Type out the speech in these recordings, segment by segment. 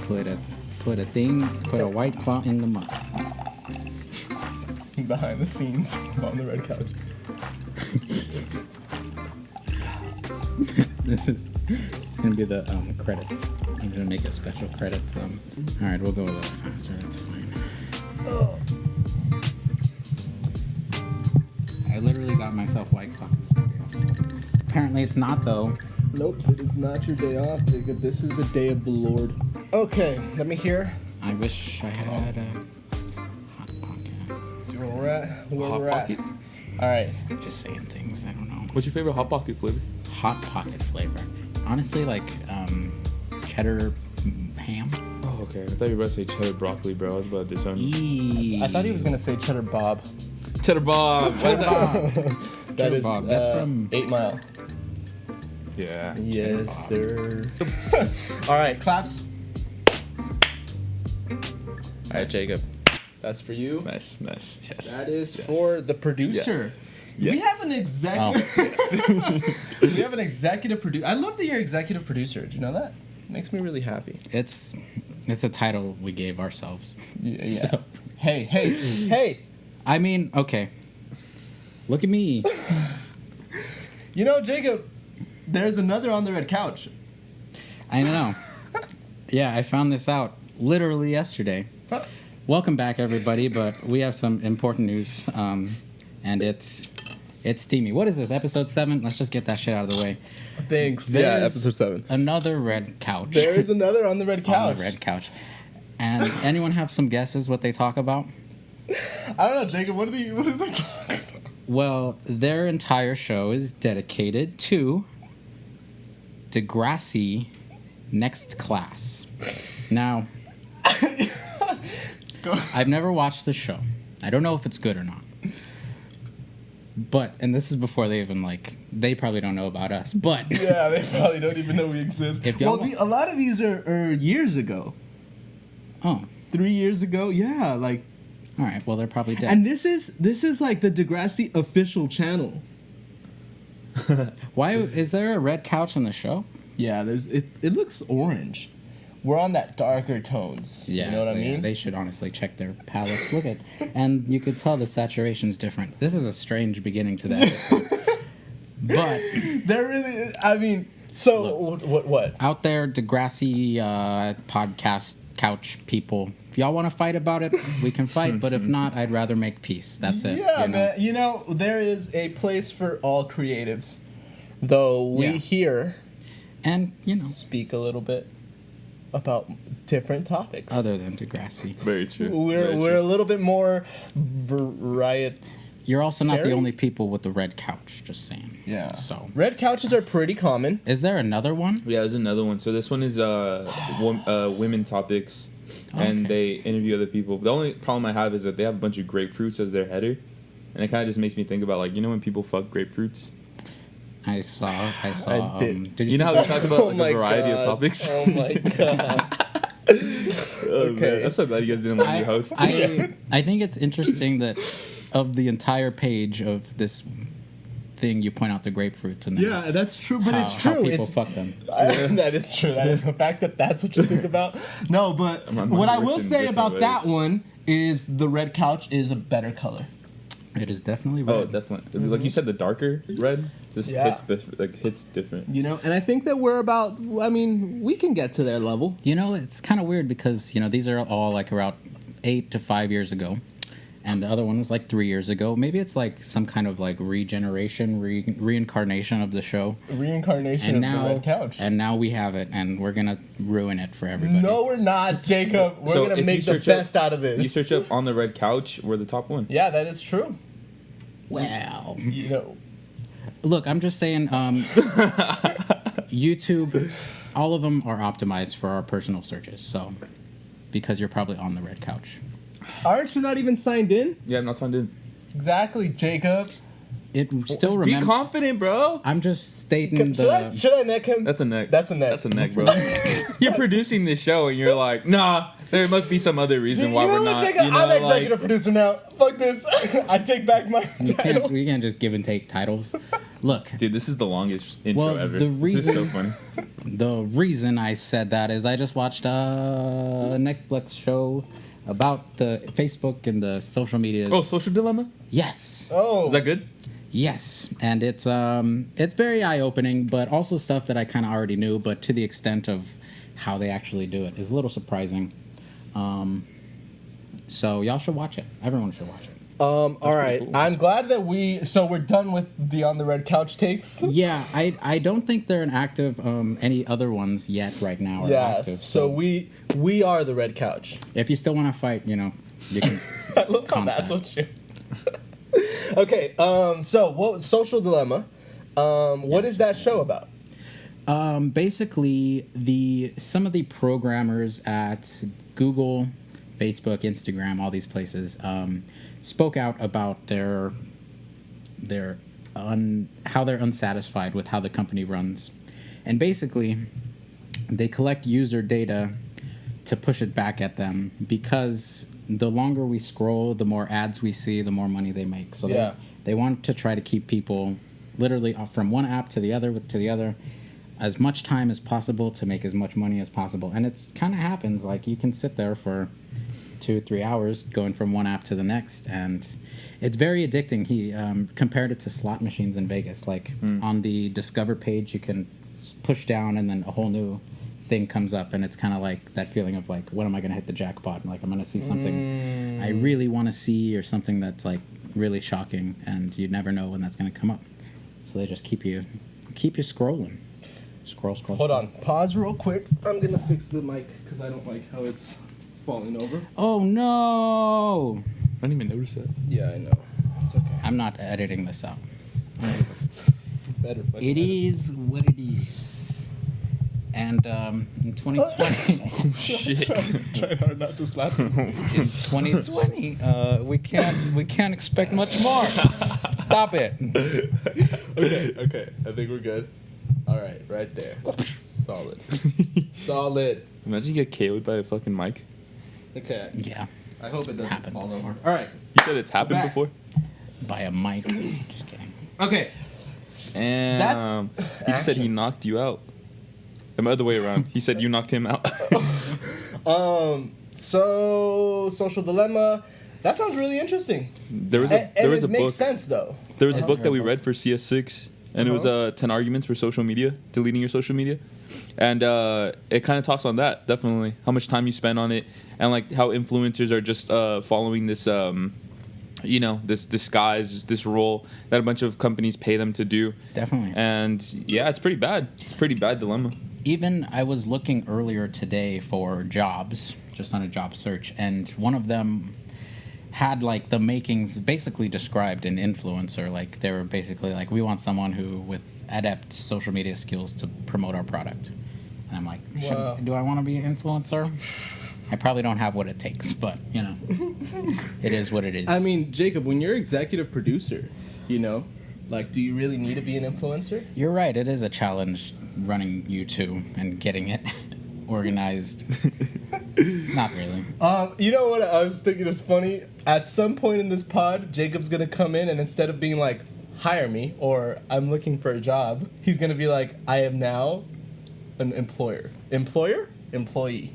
Put a white claw in the mud. Behind the scenes on the red couch. It's gonna be the credits. I'm gonna make it special credits. All right, we'll go a little faster. That's fine. Oh. I literally got myself white claws this video. Apparently, it's not though. Nope, it is not your day off, Jacob. This is the day of the Lord. Okay, let me hear. I wish I had a hot pocket. See where we're at? Hot Pocket? All right. Just saying things. I don't know. What's your favorite Hot Pocket flavor? Hot pocket flavor. Honestly, like cheddar ham. Oh, okay. I thought you were about to say cheddar broccoli, bro. I was about to disown. I thought he was gonna say cheddar Bob. Cheddar Bob. What is that? That Cheddar is Bob. That's from 8 Mile. Yeah. Yes, sir. All right, claps. All right, Jacob. That's for you. Nice. Yes. That is Yes. for the producer. Yes. We have an executive. We have an executive producer. I love that you're executive producer. Did you know that? Makes me really happy. It's a title we gave ourselves. Yeah. So- Hey. I mean, okay. Look at me. You know, Jacob, there's another on the red couch. I know. Yeah, I found this out literally yesterday. Welcome back, everybody. But we have some important news, and it's steamy. What is this? Episode 7? Let's just get that shit out of the way. Thanks. There's episode 7. Another red couch. There is another on the red couch. On the red couch. And anyone have some guesses what they talk about? I don't know, Jacob. What do they talk about? Well, their entire show is dedicated to Degrassi Next Class. Now, I've never watched the show. I don't know if it's good or not. But, and this is before they even, they probably don't know about us, but... Yeah, they probably don't even know we exist. If Well, y'all a lot of these are years ago. Oh, 3 years ago. Yeah, all right, well, they're probably dead. And this is like the Degrassi official channel. Why, is there a red couch in the show? Yeah, it looks orange. We're on that darker tones. Yeah, you know what I mean? They should honestly check their palettes. Look at, and you could tell the saturation's different. This is a strange beginning to the episode. But They're really. I mean, so what? out there, Degrassi podcast couch people, if y'all want to fight about it, we can fight. But if not, I'd rather make peace. That's it. Yeah, man. You know, there is a place for all creatives, though we here And speak a little bit about different topics. other than Degrassi, Very true. We're a little bit more variety. you're also not the Terry? only people with the red couch. Just saying. Yeah. So, Red couches are pretty common. is there another one? Yeah, there's another one. So this one is women topics, and they interview other people. The only problem I have is that they have a bunch of grapefruits as their header, and it kind of just makes me think about when people fuck grapefruits. I saw. I did. Did You know how we talked about Oh a my variety God. of topics? Oh my god. Okay. Man, I'm so glad you guys didn't let me host. I think it's interesting that of the entire page of this thing, you point out the grapefruits and Yeah, that's true, but it's true. How people It's, fuck them. that is true. That is the fact that that's what you think about. No, but My mind what I works will in say different about that ways. one is the red couch is a better color. It is definitely red. Oh, definitely. Like you said, the darker red just Yeah. hits different. You know, and I think that we're about. I mean, we can get to their level. It's kind of weird because these are all around 8 to 5 years ago, and the other one was 3 years ago. Maybe it's some kind of regeneration, reincarnation of the show. Reincarnation And of now, the red couch. and now we have it, and we're gonna ruin it for everybody. No, we're not, Jacob. We're So gonna if make you the search up- best out of this. You search up on the red couch, we're the top one. Yeah, that is true. Well, You know. look, I'm just saying, YouTube, all of them are optimized for our personal searches. So, because you're probably on the red couch. Aren't you not even signed in? Yeah, I'm not signed in. Exactly, Jacob. It still Be remember. confident, bro. I'm just stating Should I neck him? That's a neck. That's a neck. That's a neck, bro. You're producing this show, and you're like, nah. There must be some other reason why you know we're what, not. Jacob? You know, I'm executive producer now. Fuck this. I take back my title. We can't just give and take titles. Look, Dude, this is the longest intro Well, ever. the This is so reason- funny. the reason I said that is I just watched a Netflix show about the Facebook and the social medias. Oh, Social Dilemma? Yes. Oh. Is that good? Yes, and it's very eye-opening, but also stuff that I kind of already knew, but to the extent of how they actually do it is a little surprising. So y'all should watch it. Everyone should watch it. All right. cool. I'm glad that we're done with the On the Red Couch takes. Yeah, I don't think they're inactive. Any other ones yet right now are Yeah. active. So we are the Red Couch. If you still want to fight, you can. I love how that's what you. Okay. So what Social Dilemma? What is that show about? Basically, some of the programmers at Google, Facebook, Instagram, all these places, spoke out about how they're unsatisfied with how the company runs, and basically, they collect user data to push it back at them because the longer we scroll, the more ads we see, the more money they make. So Yeah. they want to try to keep people literally from one app to the other as much time as possible to make as much money as possible. And it's kind of happens like you can sit there for 2-3 hours going from one app to the next, and it's very addicting. He compared it to slot machines in Vegas. Like on the Discover page, you can push down and then a whole new thing comes up, and it's kind of like that feeling of like, when am I going to hit the jackpot? Like I'm going to see something I really want to see, or something that's like really shocking, and you never know when that's going to come up. So they just keep you scrolling. Scroll. Hold on. Pause real quick. I'm gonna fix the mic because I don't like how it's falling over. Oh no! I didn't even notice that. Yeah, I know. It's okay. I'm not editing this out. Better. It is what it is. And in 2020, Shit. Trying hard not to slap him. in 2020, we can't expect much more. Stop it. Okay. I think we're good. All right there. Solid. Imagine you get KO'd by a fucking mic. Okay. Yeah, I hope it doesn't Happened fall before. over. All right. You said it's happened Back. before? by a mic. Just kidding. Okay. And he just said he knocked you out. The other way around. He said you knocked him out. So Social Dilemma. That sounds really interesting. There was And a it makes book. sense though. There was a Yes. book that we read for CS6, and it was 10 arguments for social media, deleting your social media, and it kind of talks on that, definitely how much time you spend on it, and like how influencers are just following this this disguise, this role that a bunch of companies pay them to do. Definitely. And yeah, it's pretty bad. It's a pretty bad dilemma. Even I was looking earlier today for jobs, just on a job search, and one of them had like the makings basically described an influencer. Like they were basically like, we want someone who with adept social media skills to promote our product. And I'm like, Wow. do I want to be an influencer? I probably don't have what it takes, but it is what it is. I mean, Jacob, when you're executive producer, like, do you really need to be an influencer? You're right. It is a challenge running YouTube and getting it organized. Not really. You know what I was thinking is funny? At some point in this pod, Jacob's gonna come in and instead of being like, hire me or I'm looking for a job, he's gonna be like, I am now an employer. Employee.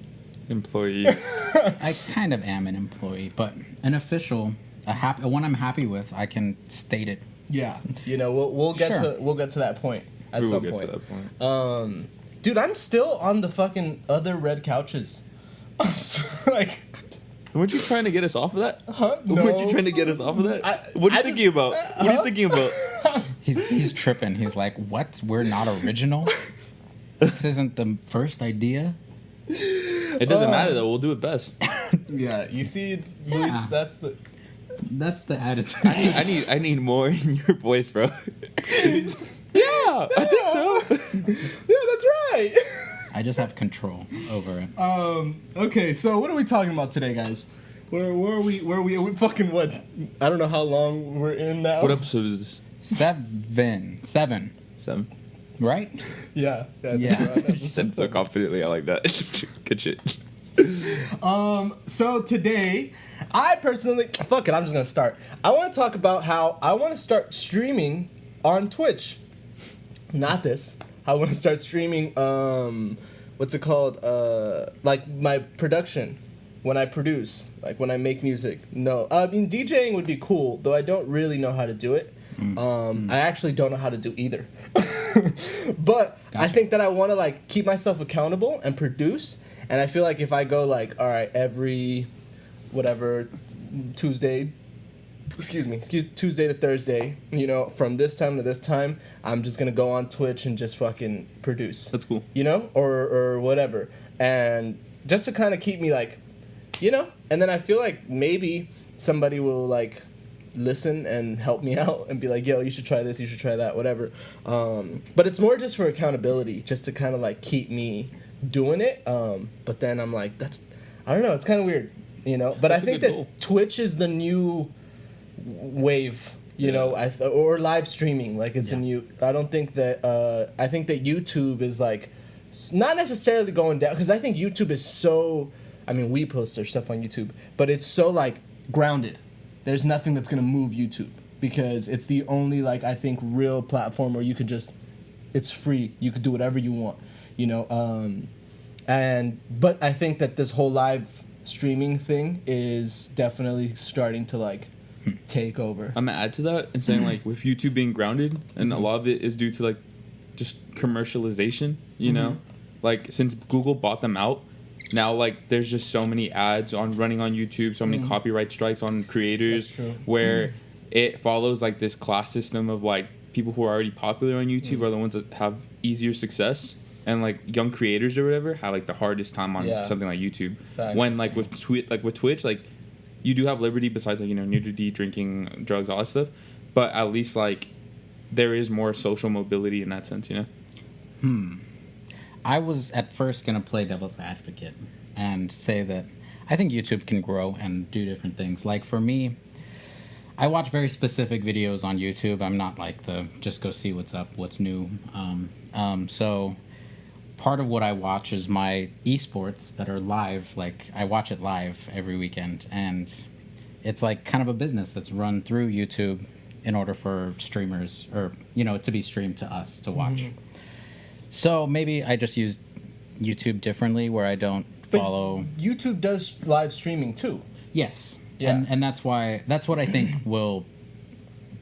I kind of am an employee, but an official, one I'm happy with, I can state it. Yeah. We'll get Sure. to that point at We will some get point. to that point. Dude, I'm still on the fucking other red couches. Like, Weren't you trying to get us off of that? No. Weren't you trying to get us off of that? What are you thinking about? What are you thinking about? He's tripping. He's like, what? We're not original? This isn't the first idea? It doesn't matter though. We'll do it best. yeah, you see, Luis, Yeah. that's the. That's the attitude. I need more in your voice, bro. Yeah, I think so. Yeah, that's right. I just have control over it. Okay, so what are we talking about today, guys? Where are we? Are we fucking what? I don't know how long we're in now. What episode is this? 7, 7. right? Yeah. Yeah. You said it so confidently. I like that. Good shit. So today, I personally, fuck it, I'm just gonna start. I want to talk about how I want to start streaming on Twitch. not this. I want to start streaming. What's it called? Like my production. When I produce, like when I make music. No, I mean DJing would be cool, though I don't really know how to do it. I actually don't know how to do either. But Gotcha. I think that I want to like keep myself accountable and produce. And I feel like if I go like, all right, every whatever Tuesday to Thursday, you know, from this time to this time, I'm just gonna go on Twitch and just fucking produce. That's cool. You know, or whatever, and just to kind of keep me like, you know, and then I feel like maybe somebody will like listen and help me out and be like, yo, you should try this, you should try that, whatever. But it's more just for accountability, just to kind of like keep me doing it. But then I'm like, I don't know, it's kind of weird, you know. But That's I think a good that goal. Twitch is the new wave, you know, or live streaming, like it's a new. I don't think that. I think that YouTube is like not necessarily going down, because I think YouTube is so. I mean, we post our stuff on YouTube, but it's so like grounded. There's nothing that's gonna move YouTube, because it's the only like I think real platform where you can just. It's free. You could do whatever you want, you know. But I think that this whole live streaming thing is definitely starting to like take over. I'm gonna add to that and saying like with YouTube being grounded, and a lot of it is due to like just commercialization, you know, like since Google bought them out, now like there's just so many ads on running on YouTube, so many copyright strikes on creators, That's true. where it follows like this class system of like people who are already popular on YouTube are the ones that have easier success. And like young creators or whatever have like the hardest time on something like YouTube. Facts. When like with Twitch, like you do have liberty besides like, you know, nudity, drinking, drugs, all that stuff. But at least like there is more social mobility in that sense, you know. I was at first gonna play devil's advocate and say that I think YouTube can grow and do different things. Like for me, I watch very specific videos on YouTube. I'm not like the just go see what's up, what's new. So part of what I watch is my esports that are live. Like I watch it live every weekend, and it's like kind of a business that's run through YouTube in order for streamers, or you know, to be streamed to us to watch. So maybe I just use YouTube differently, where I don't follow. YouTube does live streaming too. Yes, Yeah. and that's what I think will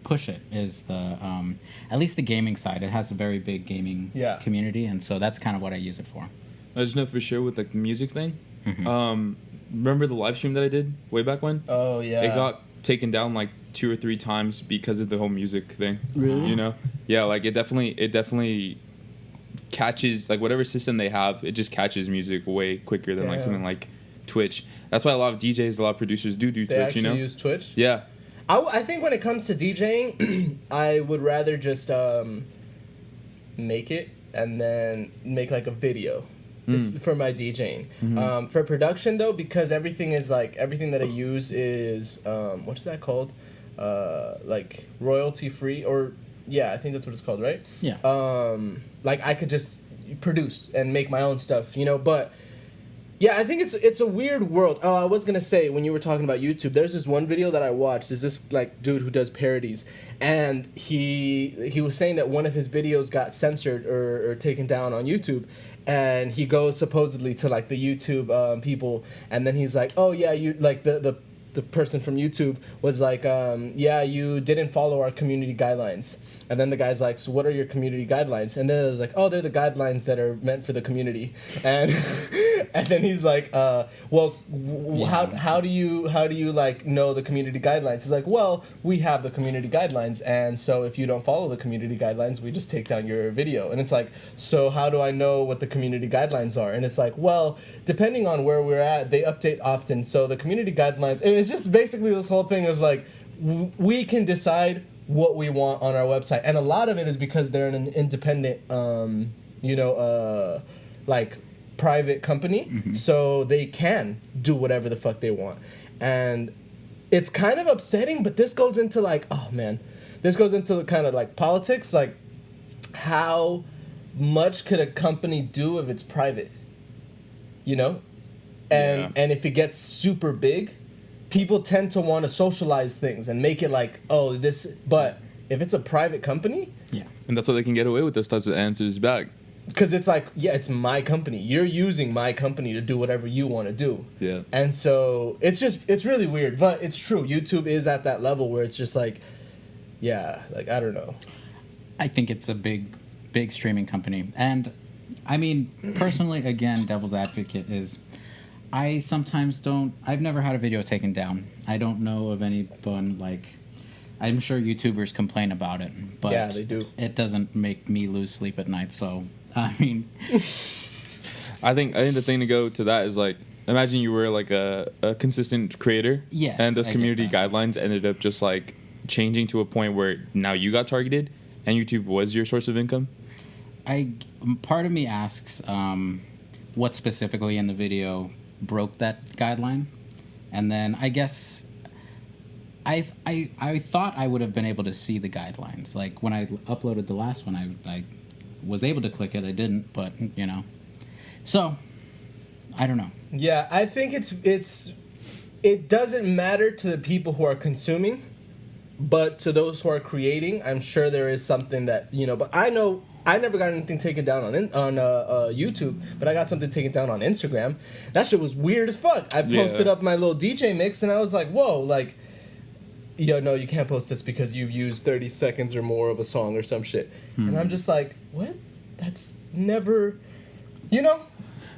push it, is the at least the gaming side. It has a very big gaming community, and so that's kind of what I use it for. I just know for sure with like the music thing. Remember the live stream that I did way back when? Oh yeah. It got taken down like 2 or 3 times because of the whole music thing. Really? You know? Yeah, like it definitely catches like whatever system they have, it just catches music way quicker than like something like Twitch. That's why a lot of DJs, a lot of producers do they Twitch, actually you know? use Twitch? Yeah. I think when it comes to DJing, I would rather just make it and then make like a video for my DJing. For production though, because everything that I use is what is that called? Like royalty free, or yeah, I think that's what it's called, right? Yeah. Like I could just produce and make my own stuff, you know, but yeah, I think it's a weird world. Oh, I was gonna say, when you were talking about YouTube, there's this one video that I watched. There's this like dude who does parodies, and he was saying that one of his videos got censored or taken down on YouTube, and he goes supposedly to like the YouTube people, and then he's like, oh yeah, you like the person from YouTube was like, yeah, you didn't follow our community guidelines. And then the guy's like, so what are your community guidelines? And then it's like, oh, they're the guidelines that are meant for the community. And and then he's like, well, how do you like know the community guidelines? He's like, well, we have the community guidelines, and so if you don't follow the community guidelines, we just take down your video. And it's like, so how do I know what the community guidelines are? And it's like, well, depending on where we're at, they update often. So the community guidelines, and it's just basically this whole thing is like, we can decide what we want on our website, and a lot of it is because they're an independent like private company, so they can do whatever the fuck they want. And it's kind of upsetting, but this goes into like, oh man, this goes into kind of like politics, like how much could a company do if it's private, you know? And if it gets super big, people tend to want to socialize things and make it like, oh, this, but if it's a private company, Yeah. And that's why they can get away with those types of answers back. because it's like, yeah, it's my company. You're using my company to do whatever you want to do. Yeah. And so it's really weird, but it's true. YouTube is at that level where it's just like, yeah, like, I don't know. I think it's a big streaming company. And I mean, personally, again, devil's advocate is I sometimes I've never had a video taken down. I don't know of anyone, like, I'm sure YouTubers complain about it, but Yeah, they do. It doesn't make me lose sleep at night. So, I mean, I think the thing to go to that is like, imagine you were like a consistent creator. Yes, And those I get community that. guidelines ended up just like changing to a point where now you got targeted and YouTube was your source of income. part of me asks what specifically in the video broke that guideline, and then I guess I thought I would have been able to see the guidelines. Like when I uploaded the last one, I was able to click it. I didn't, but so I don't know. Yeah, I think it doesn't matter to the people who are consuming, but to those who are creating, I'm sure there is something that, but I know I never got anything taken down on YouTube, but I got something taken down on Instagram. That shit was weird as fuck. I posted up my little DJ mix and I was like, whoa, like, no, you can't post this because you've used 30 seconds or more of a song or some shit. And I'm just like, what? That's never,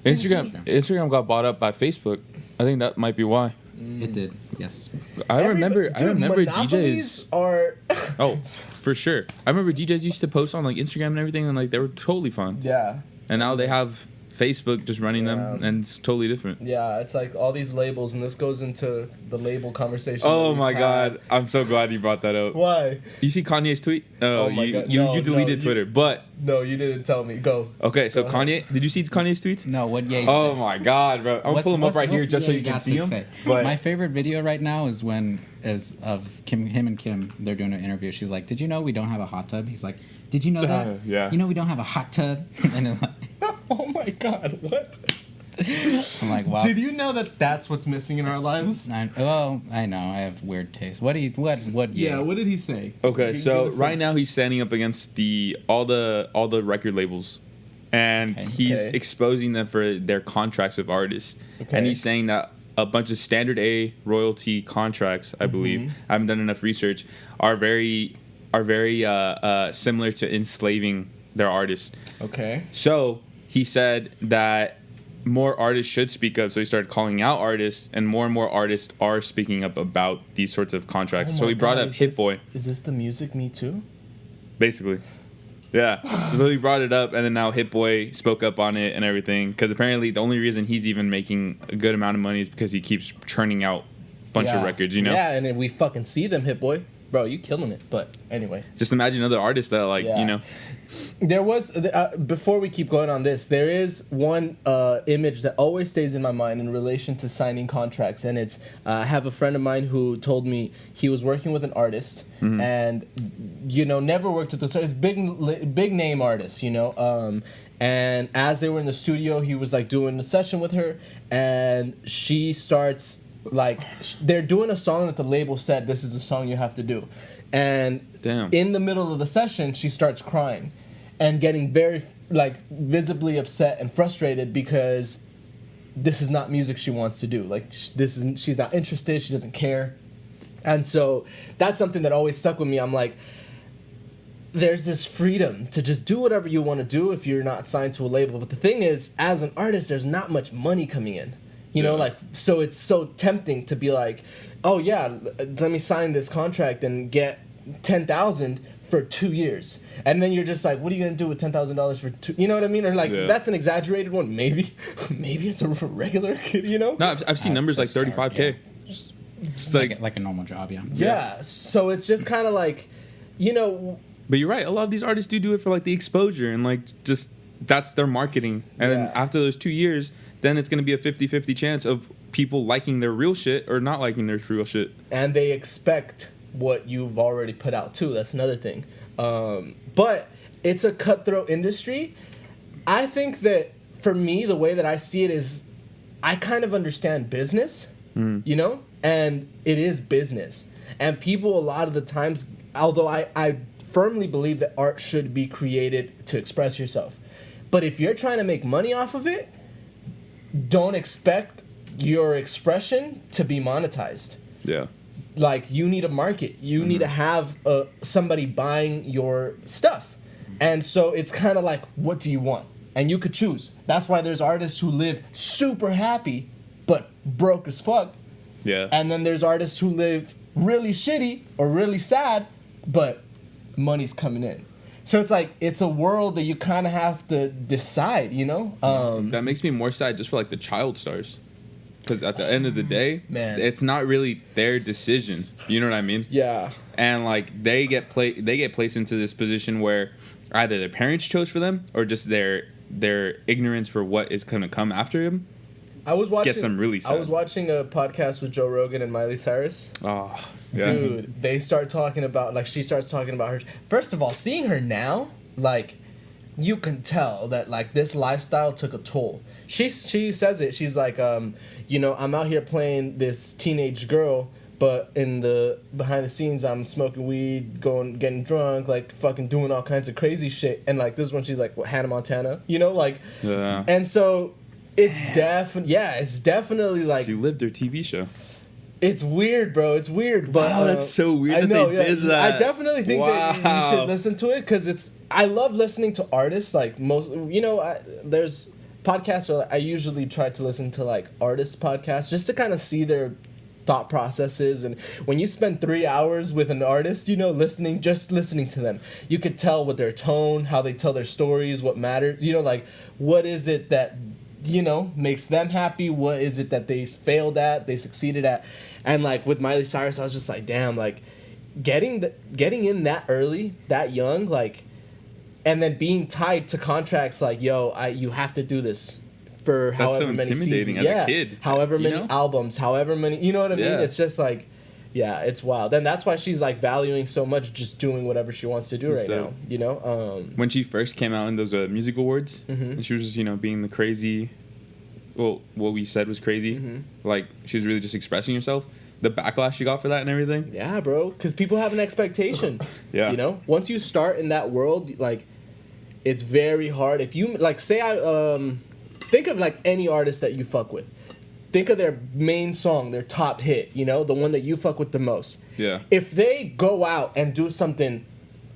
Instagram got bought up by Facebook. I think that might be why. It did, yes. I remember monopolies DJs are Oh, for sure. I remember DJs used to post on like Instagram and everything, and like they were totally fun. Yeah. And now they have Facebook just running them, and it's totally different. Yeah, it's like all these labels, and this goes into the label conversation. Oh my god, I'm so glad you brought that up. Why? You see Kanye's tweet? Oh my God. You deleted Twitter, but No, you didn't tell me. Go. okay. So Kanye, did you see Kanye's tweets? No, what Ye Oh said? my god, bro! I'm gonna pull them up right here just so Ye you can got see to them. say? But My favorite video right now is of him and Kim. They're doing an interview. She's like, "Did you know we don't have a hot tub?" He's like, "Did you know that? Yeah. You know we don't have a hot tub." And then like, Oh my God! What? I'm like, "Wow." Did you know that that's what's missing in our lives? I know. I have weird taste. What? Yeah. What did he say? okay, so Give us right some- now he's standing up against all the record labels, and Okay. he's Okay. exposing them for their contracts with artists, Okay. and he's saying that a bunch of standard A royalty contracts, I believe, I haven't done enough research, are very similar to enslaving their artists. Okay. So he said that more artists should speak up. So he started calling out artists, and more artists are speaking up about these sorts of contracts. Oh so my he brought God, up Hit Boy, Is this the music Me Too? basically. Yeah. So he brought it up, and then now Hit Boy spoke up on it and everything. Because apparently the only reason he's even making a good amount of money is because he keeps churning out a bunch of records, Yeah, and then we fucking see them, Hit Boy. Bro, you killing it. But anyway. Just imagine other artists that, like, Yeah. There was, before we keep going on this, there is one image that always stays in my mind in relation to signing contracts. And it's, I have a friend of mine who told me he was working with an artist and, never worked with this artist, big name artist, and as they were in the studio, he was like doing a session with her and she starts, like, they're doing a song that the label said, this is a song you have to do. And Damn. in the middle of the session, she starts crying and getting very, like, visibly upset and frustrated because this is not music she wants to do. Like, she's not interested. She doesn't care. And so that's something that always stuck with me. I'm like, there's this freedom to just do whatever you want to do if you're not signed to a label. But the thing is, as an artist, there's not much money coming in. So it's so tempting to be like, oh yeah, let me sign this contract and get $10,000 for 2 years, and then you're just like, what are you gonna do with $10,000 for 2? You know what I mean? Or like, that's an exaggerated one. Maybe it's a regular kid. No, I've seen numbers like 35K. It's like a normal job, yeah. Yeah. So it's just kind of like, But you're right. A lot of these artists do it for like the exposure and like just that's their marketing. And then after those 2 years, then it's going to be a 50-50 chance of people liking their real shit or not liking their real shit. And they expect what you've already put out too. That's another thing. But it's a cutthroat industry. I think that for me, the way that I see it is I kind of understand business, and it is business. And people a lot of the times, although I firmly believe that art should be created to express yourself, but if you're trying to make money off of it, don't expect your expression to be monetized. Yeah. Like, you need a market. You need to have somebody buying your stuff. And so it's kind of like, what do you want? And you could choose. That's why there's artists who live super happy but broke as fuck. Yeah. And then there's artists who live really shitty or really sad but money's coming in. So it's like, it's a world that you kind of have to decide, you know? That makes me more sad just for like the child stars. Because at the end of the day, man, it's not really their decision. You know what I mean? Yeah. And like they get placed into this position where either their parents chose for them or just their ignorance for what is going to come after him. Gets them really sad. I was watching a podcast with Joe Rogan and Miley Cyrus. Oh, yeah. Dude, they start talking about, like, she starts talking about her. First of all, seeing her now, like, you can tell that, like, this lifestyle took a toll. She says it. She's like, you know, I'm out here playing this teenage girl, but in the behind the scenes, I'm smoking weed, getting drunk, like, fucking doing all kinds of crazy shit. And, like, this is when she's like, what, Hannah Montana? You know, like, yeah. And so it's definitely like, she lived her TV show. It's weird, bro. It's weird, but wow, that's so weird I know, they did that. I definitely think that you should listen to it because I love listening to artists. Like most, you know, there's podcasts where I usually try to listen to like artist podcasts just to kind of see their thought processes. And when you spend 3 hours with an artist, you know, listening to them, you could tell with their tone, how they tell their stories, what matters. You know, like what is it that, you know, makes them happy? What is it that they failed at, they succeeded at? And like with Miley Cyrus, I was just like, damn, like getting in that early, that young, like, and then being tied to contracts like, yo, you have to do this for that's however so many intimidating seasons. as a kid. However many know? albums, however many, you know what I mean? It's just like, yeah, it's wild. And that's why she's like valuing so much just doing whatever she wants to do right now, you know? When she first came out in those music awards, and she was just, you know, being the crazy, well, what we said was crazy. Like, she was really just expressing herself. The backlash she got for that and everything. Yeah, bro. Because people have an expectation. Yeah. You know? Once you start in that world, like, it's very hard. If you, like, say think of, like, any artist that you fuck with. Think of their main song, their top hit, you know? The one that you fuck with the most. Yeah. If they go out and do something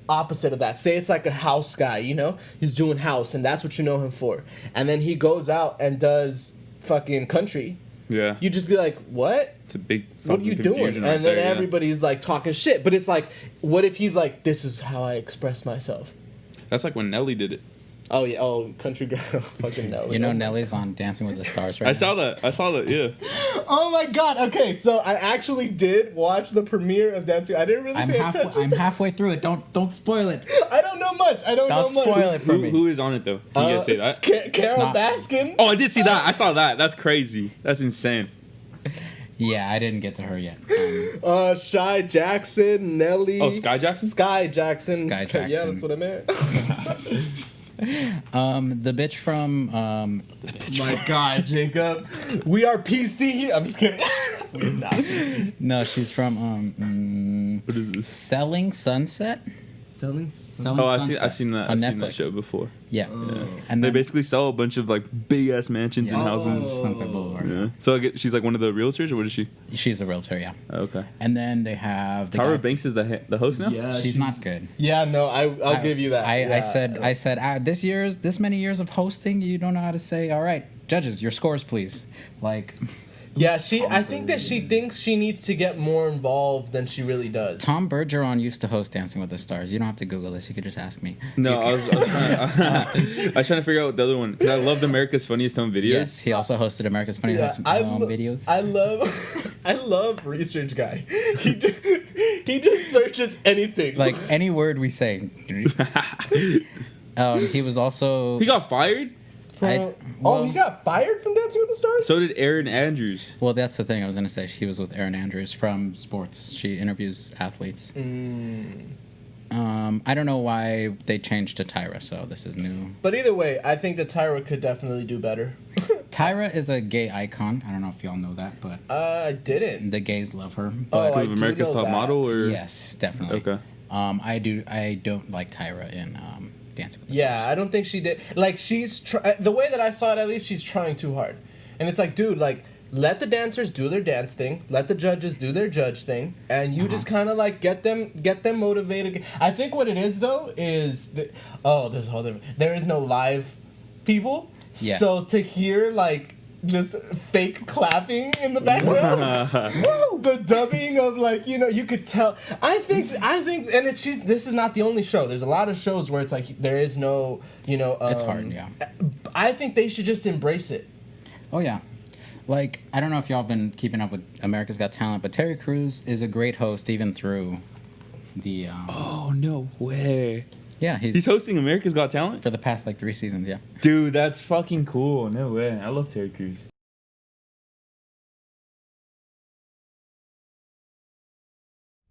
opposite of that, say it's like a house guy, you know, he's doing house and that's what you know him for, and then he goes out and does fucking country, you just be like, what? It's a big what are you doing? Right, and then everybody's like talking shit, but it's like, what if he's like, this is how I express myself? That's like when Nelly did it. Oh yeah, country girl, fucking Nelly. You know, Nelly's on Dancing with the Stars right now. I saw that, yeah. Oh my god, okay, so I actually did watch the premiere of Dancing. I didn't really pay attention. I'm halfway through it. Don't spoil it. I don't know much. Don't spoil it for me. Who is on it though? Can you guys say that? Carol Baskin. Oh, I did see that. I saw that. That's crazy. That's insane. Yeah, I didn't get to her yet. Shy Jackson, Nelly. Oh, Sky Jackson? Sky Jackson. Sky Jackson. Yeah, that's what I meant. The bitch from My God, Jacob. We are PC here. I'm just kidding. We're not PC. No, she's from What is this? Selling Sunset. Selling Oh, I've seen that. On I've seen that Netflix. show before. Yeah. And they basically sell a bunch of like big ass mansions and Yeah. houses. Sunset Boulevard. Yeah. So she's like one of the realtors, or what is she? She's a realtor, yeah. Oh, okay. And then they have the Tyra guy- Banks is the host now. Yeah, She's not good. Yeah, no, I'll give you that. I said this many years of hosting, you don't know how to say, all right, judges, your scores, please. Like, Yeah, I think that she thinks she needs to get more involved than she really does. Tom Bergeron used to host Dancing with the Stars. You don't have to Google this. You could just ask me. No, I was trying to figure out the other one because I loved America's Funniest Home Videos. Yes, he also hosted America's Funniest Home Videos. I love Research Guy. He just searches anything. Like any word we say. He was also. He got fired. He got fired from Dancing with the Stars? So did Erin Andrews. Well, that's the thing I was going to say. He was with Erin Andrews from sports. She interviews athletes. I don't know why they changed to Tyra, so this is new. But either way, I think that Tyra could definitely do better. Tyra is a gay icon. I don't know if y'all know that, but I didn't. the gays love her. Oh, But I Of America's do know Top that. Model, or yes, definitely. Okay. I don't like Tyra in Dancing with the Yeah, Stars. I don't think she did. Like, the way that I saw it, at least, she's trying too hard. And it's like, dude, like, let the dancers do their dance thing, let the judges do their judge thing, and you just kind of like get them motivated. I think what it is though is this whole different. There is no live people, Yeah. so to hear like just fake clapping in the background, woo, the dubbing of like you could tell. I think, and this is not the only show. There's a lot of shows where it's like there is no It's hard, yeah. I think they should just embrace it. Oh yeah. Like, I don't know if y'all been keeping up with America's Got Talent, but Terry Crews is a great host even through the Oh, no way. yeah, He's hosting America's Got Talent? for the past like 3 seasons, yeah. Dude, that's fucking cool. No way. I love Terry Crews.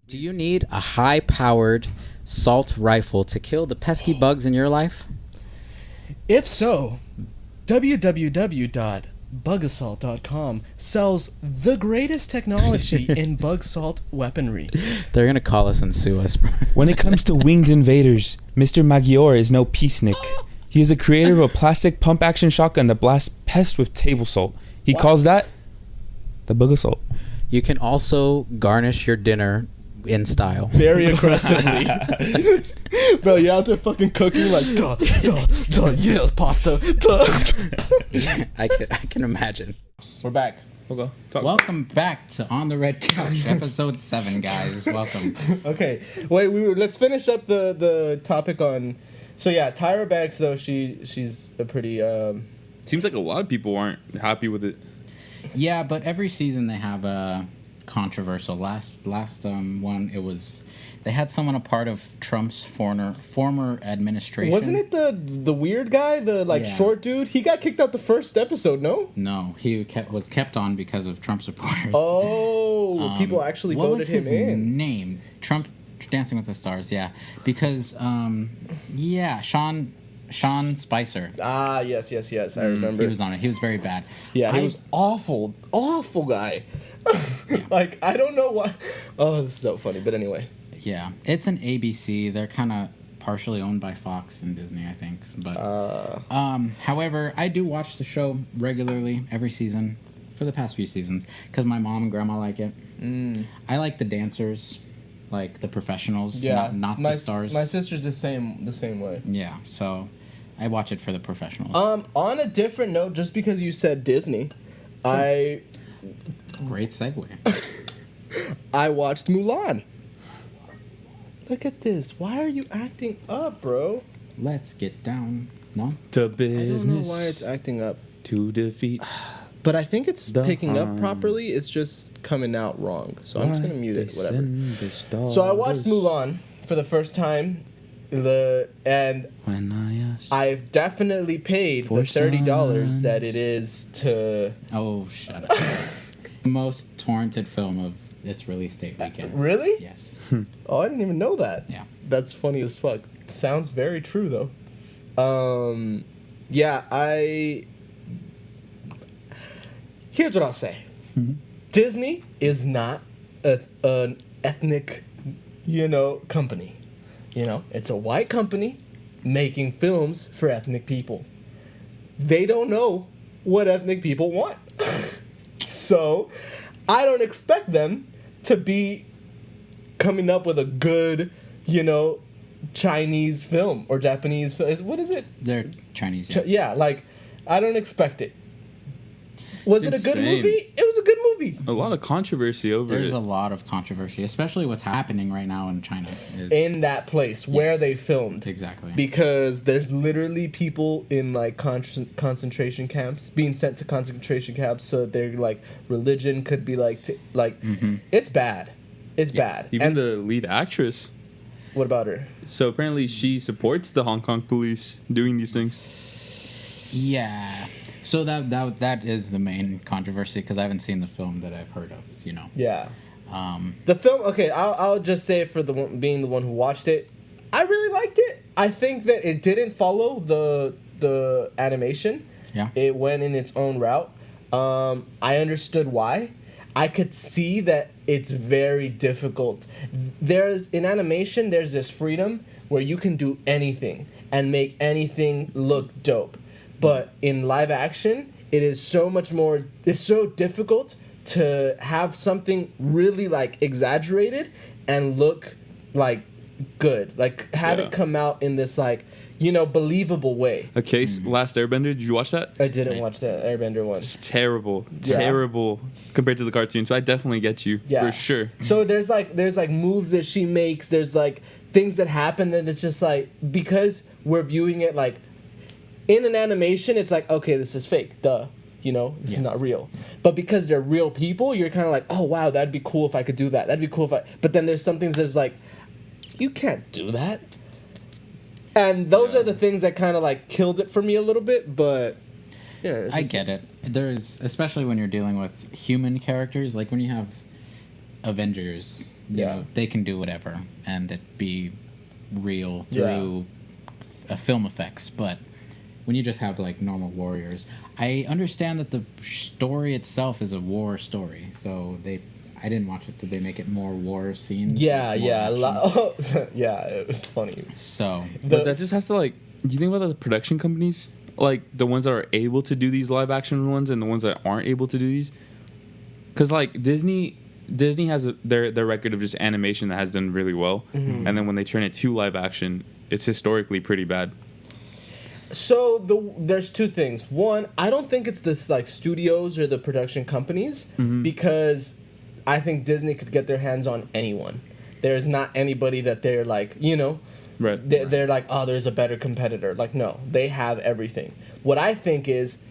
Do you need a high-powered salt rifle to kill the pesky bugs in your life? If so, www.bugassault.com sells the greatest technology in bug salt weaponry. They're gonna call us and sue us, bro. When it comes to winged invaders, Mr. Maggiore is no peacenik. He is the creator of a plastic pump-action shotgun that blasts pests with table salt. He calls that the Bug Assault. You can also garnish your dinner in style. Very aggressively. Bro, you're out there fucking cooking like, yeah, pasta, I can imagine. We're back. Okay. Talk. Welcome back to On the Red Couch, episode 7, guys. Welcome. Okay, wait, let's finish up the topic on... So yeah, Tyra Banks, though, she's a pretty... Seems like a lot of people aren't happy with it. Yeah, but every season they have a controversial. Last one, it was they had someone a part of Trump's former administration. Wasn't it the weird guy, the Yeah. short dude? He got kicked out the first episode, no? No, he was kept on because of Trump supporters. Oh, people actually what voted was his him in. name? Trump Dancing with the Stars, yeah. Because Sean Spicer. Ah, yes, I remember. He was on it. He was very bad. Yeah, he was awful guy. Like, I don't know why. Oh, this is so funny. But anyway. Yeah, it's an ABC. They're kind of partially owned by Fox and Disney, I think. But however, I do watch the show regularly every season for the past few seasons because my mom and grandma like it. I like the dancers, like the professionals, not the stars. My sister's the same way. Yeah, so I watch it for the professionals. On a different note, just because you said Disney, I Great segue. I watched Mulan. Look at this. Why are you acting up, bro? Let's get down. No? To I don't business. know why it's acting up. To defeat. But I think it's The picking up Hun. properly. It's just coming out wrong. So I'm just gonna mute it. Whatever. Send the stars. So I watched Mulan for the first time. And When I asked. I've definitely paid For the $30 sons. that it is to. Oh, shut up. Most torrented film of its release date weekend. Really? Yes. Oh, I didn't even know that. Yeah. That's funny as fuck. Sounds very true though. Yeah, here's what I'll say. Disney is not an ethnic, company. It's a white company making films for ethnic people. They don't know what ethnic people want. So, I don't expect them to be coming up with a good, Chinese film or Japanese film. What is it? They're Chinese. Yeah. Yeah, like, I don't expect it. Was it a good Insane. movie? It was a good movie. A lot of controversy over There's it. a lot of controversy, especially what's happening right now in China. In that place where Yes. they filmed. Exactly. Because there's literally people in, like, concentration camps, being sent to concentration camps so that their, like, religion could be, like, it's bad. It's bad. Even And the lead actress. what about her? So apparently she supports the Hong Kong police doing these things. Yeah. So that is the main controversy because I haven't seen the film that I've heard of. Yeah. The film. Okay, I'll just say it for being the one who watched it. I really liked it. I think that it didn't follow the animation. Yeah. It went in its own route. I understood why. I could see that it's very difficult. In animation, there's this freedom where you can do anything and make anything look dope. But in live action, it is so much more, it's so difficult to have something really like exaggerated and look like good. Like have it come out in this like, believable way. A case, Last Airbender. Did you watch that? I didn't watch the Airbender one. It's terrible, terrible compared to the cartoon. So I definitely get you for sure. So there's like moves that she makes. There's like things that happen that it's just like, because we're viewing it like in an animation, it's like, okay, this is fake. Duh. This is not real. But because they're real people, you're kind of like, oh wow, that'd be cool if I could do that. That'd be cool if I. But then there's some things that's like, you can't do that. And those are the things that kind of like killed it for me a little bit, but yeah. I get it. There's, especially when you're dealing with human characters, like when you have Avengers, you know, they can do whatever and it be real through film effects. But when you just have like normal warriors, I understand that the story itself is a war story. So I didn't watch it. Did they make it more war scenes? Yeah. Yeah, it was funny. So, but that just has to like. Do you think about the production companies, like the ones that are able to do these live action ones and the ones that aren't able to do these? Because like Disney has their record of just animation that has done really well, and then when they turn it to live action, it's historically pretty bad. So there's two things. One, I don't think it's this like studios or the production companies because I think Disney could get their hands on anyone. There's not anybody that they're like, right. They're like, oh, there's a better competitor. Like, no, they have everything. What I think is,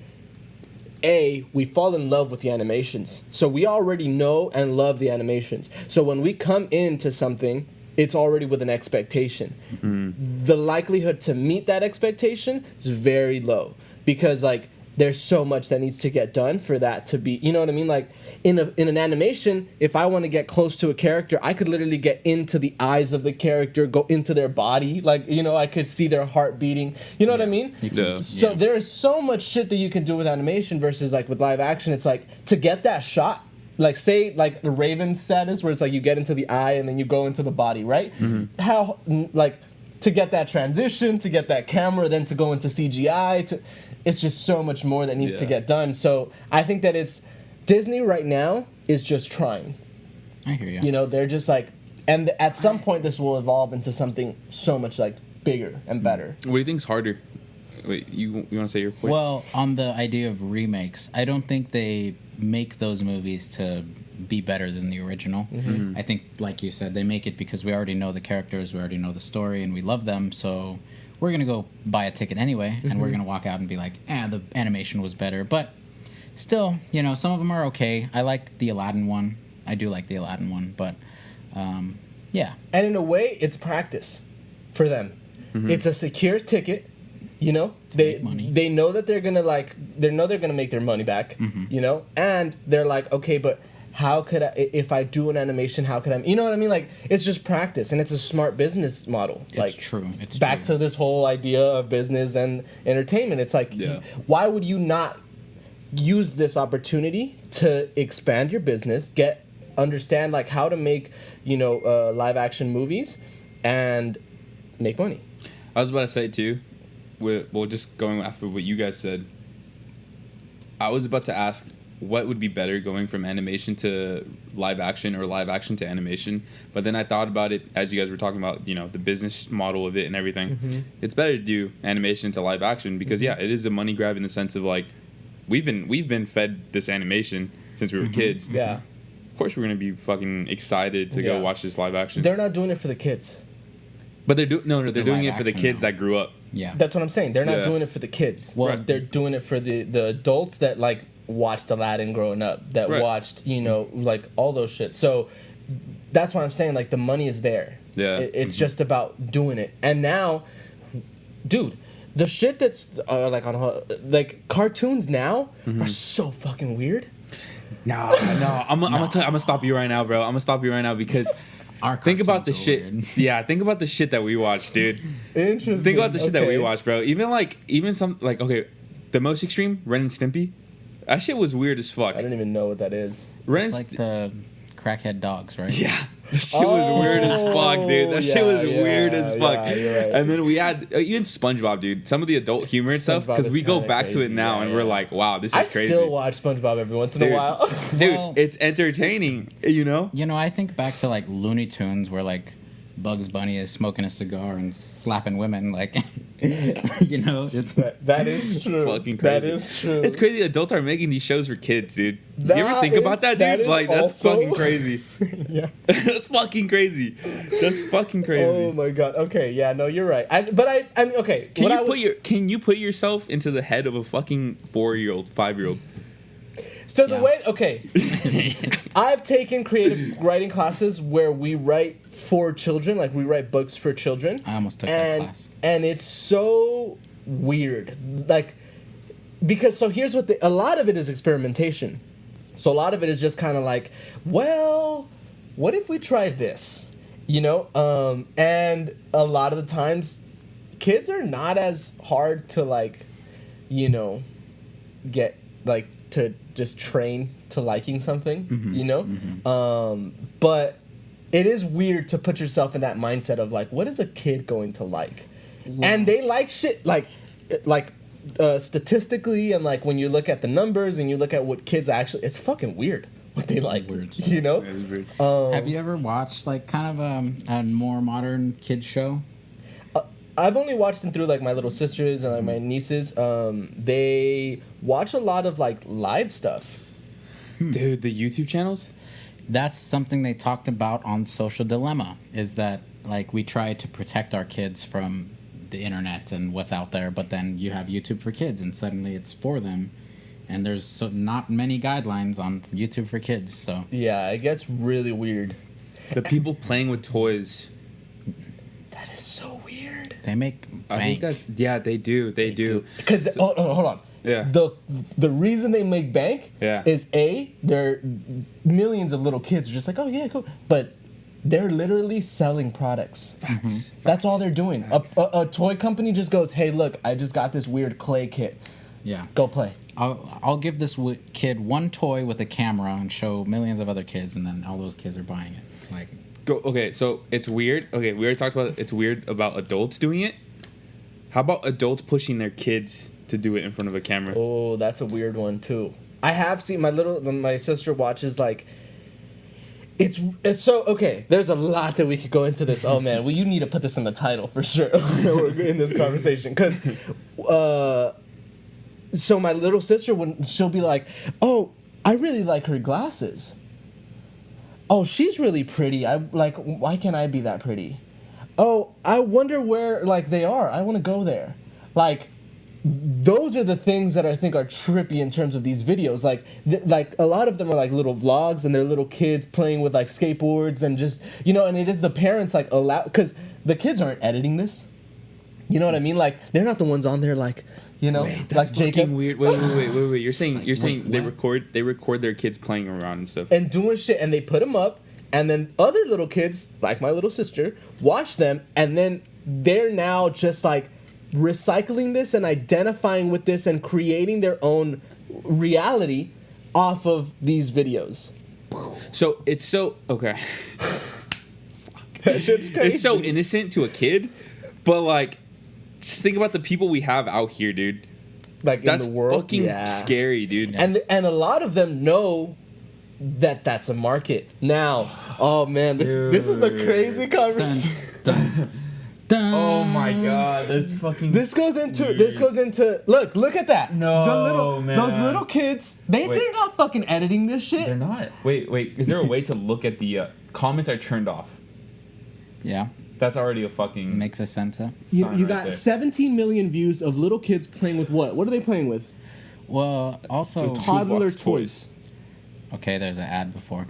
we fall in love with the animations. So we already know and love the animations. So when we come into something, it's already with an expectation. The likelihood to meet that expectation is very low because like there's so much that needs to get done for that to be, you know what I mean? Like in an animation, if I want to get close to a character, I could literally get into the eyes of the character, go into their body, like, I could see their heart beating. You know what I mean? So there is so much shit that you can do with animation versus like with live action. It's like to get that shot, like say like the Raven status where it's like you get into the eye and then you go into the body, right? How like to get that transition, to get that camera, then to go into CGI, it's just so much more that needs to get done. So I think that it's Disney right now is just trying. I hear you. They're just like, and at some point this will evolve into something so much like bigger and better. What do you think's harder? Wait, you want to say your point? Well, on the idea of remakes, I don't think they make those movies to be better than the original. I think, like you said, they make it because we already know the characters, we already know the story, and we love them, so we're going to go buy a ticket anyway, and we're going to walk out and be like, the animation was better. But still, some of them are okay. I like the Aladdin one. I do like the Aladdin one, but yeah. And in a way, it's practice for them. It's a secure ticket. They know that they're gonna make their money back. And they're like, okay, but how could I, if I do an animation, how could I, you know what I mean? Like, it's just practice, and it's a smart business model. It's true. It's back true. to this whole idea of business and entertainment. It's like, why would you not use this opportunity to expand your business, understand like how to make, live action movies and make money? I was about to say too, just going after what you guys said, I was about to ask what would be better going from animation to live action or live action to animation, but then I thought about it as you guys were talking about, the business model of it and everything. It's better to do animation to live action because it is a money grab in the sense of like we've been fed this animation since we were kids. Yeah. Of course we're gonna be fucking excited to go watch this live action. They're not doing it for the kids. But they're doing it for the kids that grew up. Yeah. That's what I'm saying. They're not doing it for the kids. Well, they're doing it for the adults that like watched Aladdin growing up, that watched, like all those shit. So that's what I'm saying. Like the money is there. Yeah. It's just about doing it. And now, dude, the shit that's like on like cartoons now are so fucking weird. No. I'm gonna stop you right now, bro. I'm gonna stop you right now because think about the shit. Yeah, think about the shit that we watch, dude. Interesting. Think about the shit that we watch, bro. Even some like okay, The most extreme, Ren and Stimpy. That shit was weird as fuck. I don't even know what that is. Ren It's and like the crackhead dogs, right? Yeah. That shit was weird as fuck, dude. That shit was weird as fuck. Yeah, you're right. And then we had even SpongeBob, dude. Some of the adult humor and stuff, SpongeBob because is we go kinda back to crazy. it now, Yeah, and yeah. we're like, wow, this is I crazy. still watch SpongeBob every once in Dude. a while. Dude, Well- it's entertaining, you know? You know, I think back to like Looney Tunes, where like Bugs Bunny is smoking a cigar and slapping women. Like, you know, it's That is true. Fucking crazy. That is true. It's crazy adults are making these shows for kids, dude. You ever That think about is- that, that dude? is Like, that's also- fucking crazy. Yeah. That's fucking crazy. That's fucking crazy. Oh my god. Okay. Yeah. No, you're right. I mean, okay. Can you put yourself into the head of a fucking 4-year-old, 5-year-old? So the Yeah. way, okay, I've taken creative writing classes where we write for children, like we write books for children. I almost took that class. And it's so weird, like, because so here's what a lot of it is experimentation. So a lot of it is just kind of like, well, what if we try this, you know? And a lot of the times, kids are not as hard to like, you know, get like to just train to liking something, you know? But it is weird to put yourself in that mindset of like, what is a kid going to like? And they like shit like statistically, and like when you look at the numbers and you look at what kids actually, it's fucking weird what they like, Weird. you know? Have you ever watched like kind of a more modern kids show? I've only watched them through like my little sisters and like my nieces. They watch a lot of like live stuff. Dude, the YouTube channels? That's something they talked about on Social Dilemma, is that like we try to protect our kids from the internet and what's out there, but then you have YouTube for kids and suddenly it's for them, and there's not many guidelines on YouTube for kids. So Yeah, it gets really weird. The people playing with toys. That is so weird. they make I think bank. that's, yeah, they do. They do. Because hold on. Yeah. The reason they make bank Yeah. is they're millions of little kids are just like, oh yeah, cool, but they're literally selling products. Facts. That's all they're doing. A toy company just goes, hey, look, I just got this weird clay kit. Yeah. Go play. I'll give this kid one toy with a camera and show millions of other kids, and then all those kids are buying it. It's like, Okay, so it's weird. Okay, we already talked about it's weird about adults doing it. How about adults pushing their kids to do it in front of a camera? Oh, that's a weird one too. I have seen my sister watches like. It's so okay. There's a lot that we could go into this. Oh man, well you need to put this in the title for sure in this conversation because, so my little sister she'll be like, oh, I really like her glasses. Oh, she's really pretty. I like. Why can't I be that pretty? Oh, I wonder where like they are. I want to go there. Like. Those are the things that I think are trippy in terms of these videos. Like a lot of them are like little vlogs, and they're little kids playing with like skateboards and just, you know, and it is the parents like allow, because the kids aren't editing this. You know what I mean? Like they're not the ones on there like, you know, That's like fucking Jacob weird. Wait. You're saying what? they record their kids playing around and stuff. and doing shit, and they put them up, and then other little kids like my little sister watch them, and then they're now just like recycling this and identifying with this and creating their own reality off of these videos. So it's so okay. That shit's crazy. It's so innocent to a kid, but like, just think about the people we have out here, dude. like That's in the world. fucking Yeah. scary, dude. And a lot of them know that that's a market. Now, oh man, this is a crazy conversation. dun. Oh my god, that's fucking. This goes into look at that. No, man. Those little kids, they're not fucking editing this shit. They're not. Wait. Is there a way to look at the comments are turned off? Yeah, That's already a fucking. makes a sense. You sign right got there. 17 million views of little kids playing with what? What are they playing with? Well, also, With Toddler toolbox toys. okay, there's an ad before.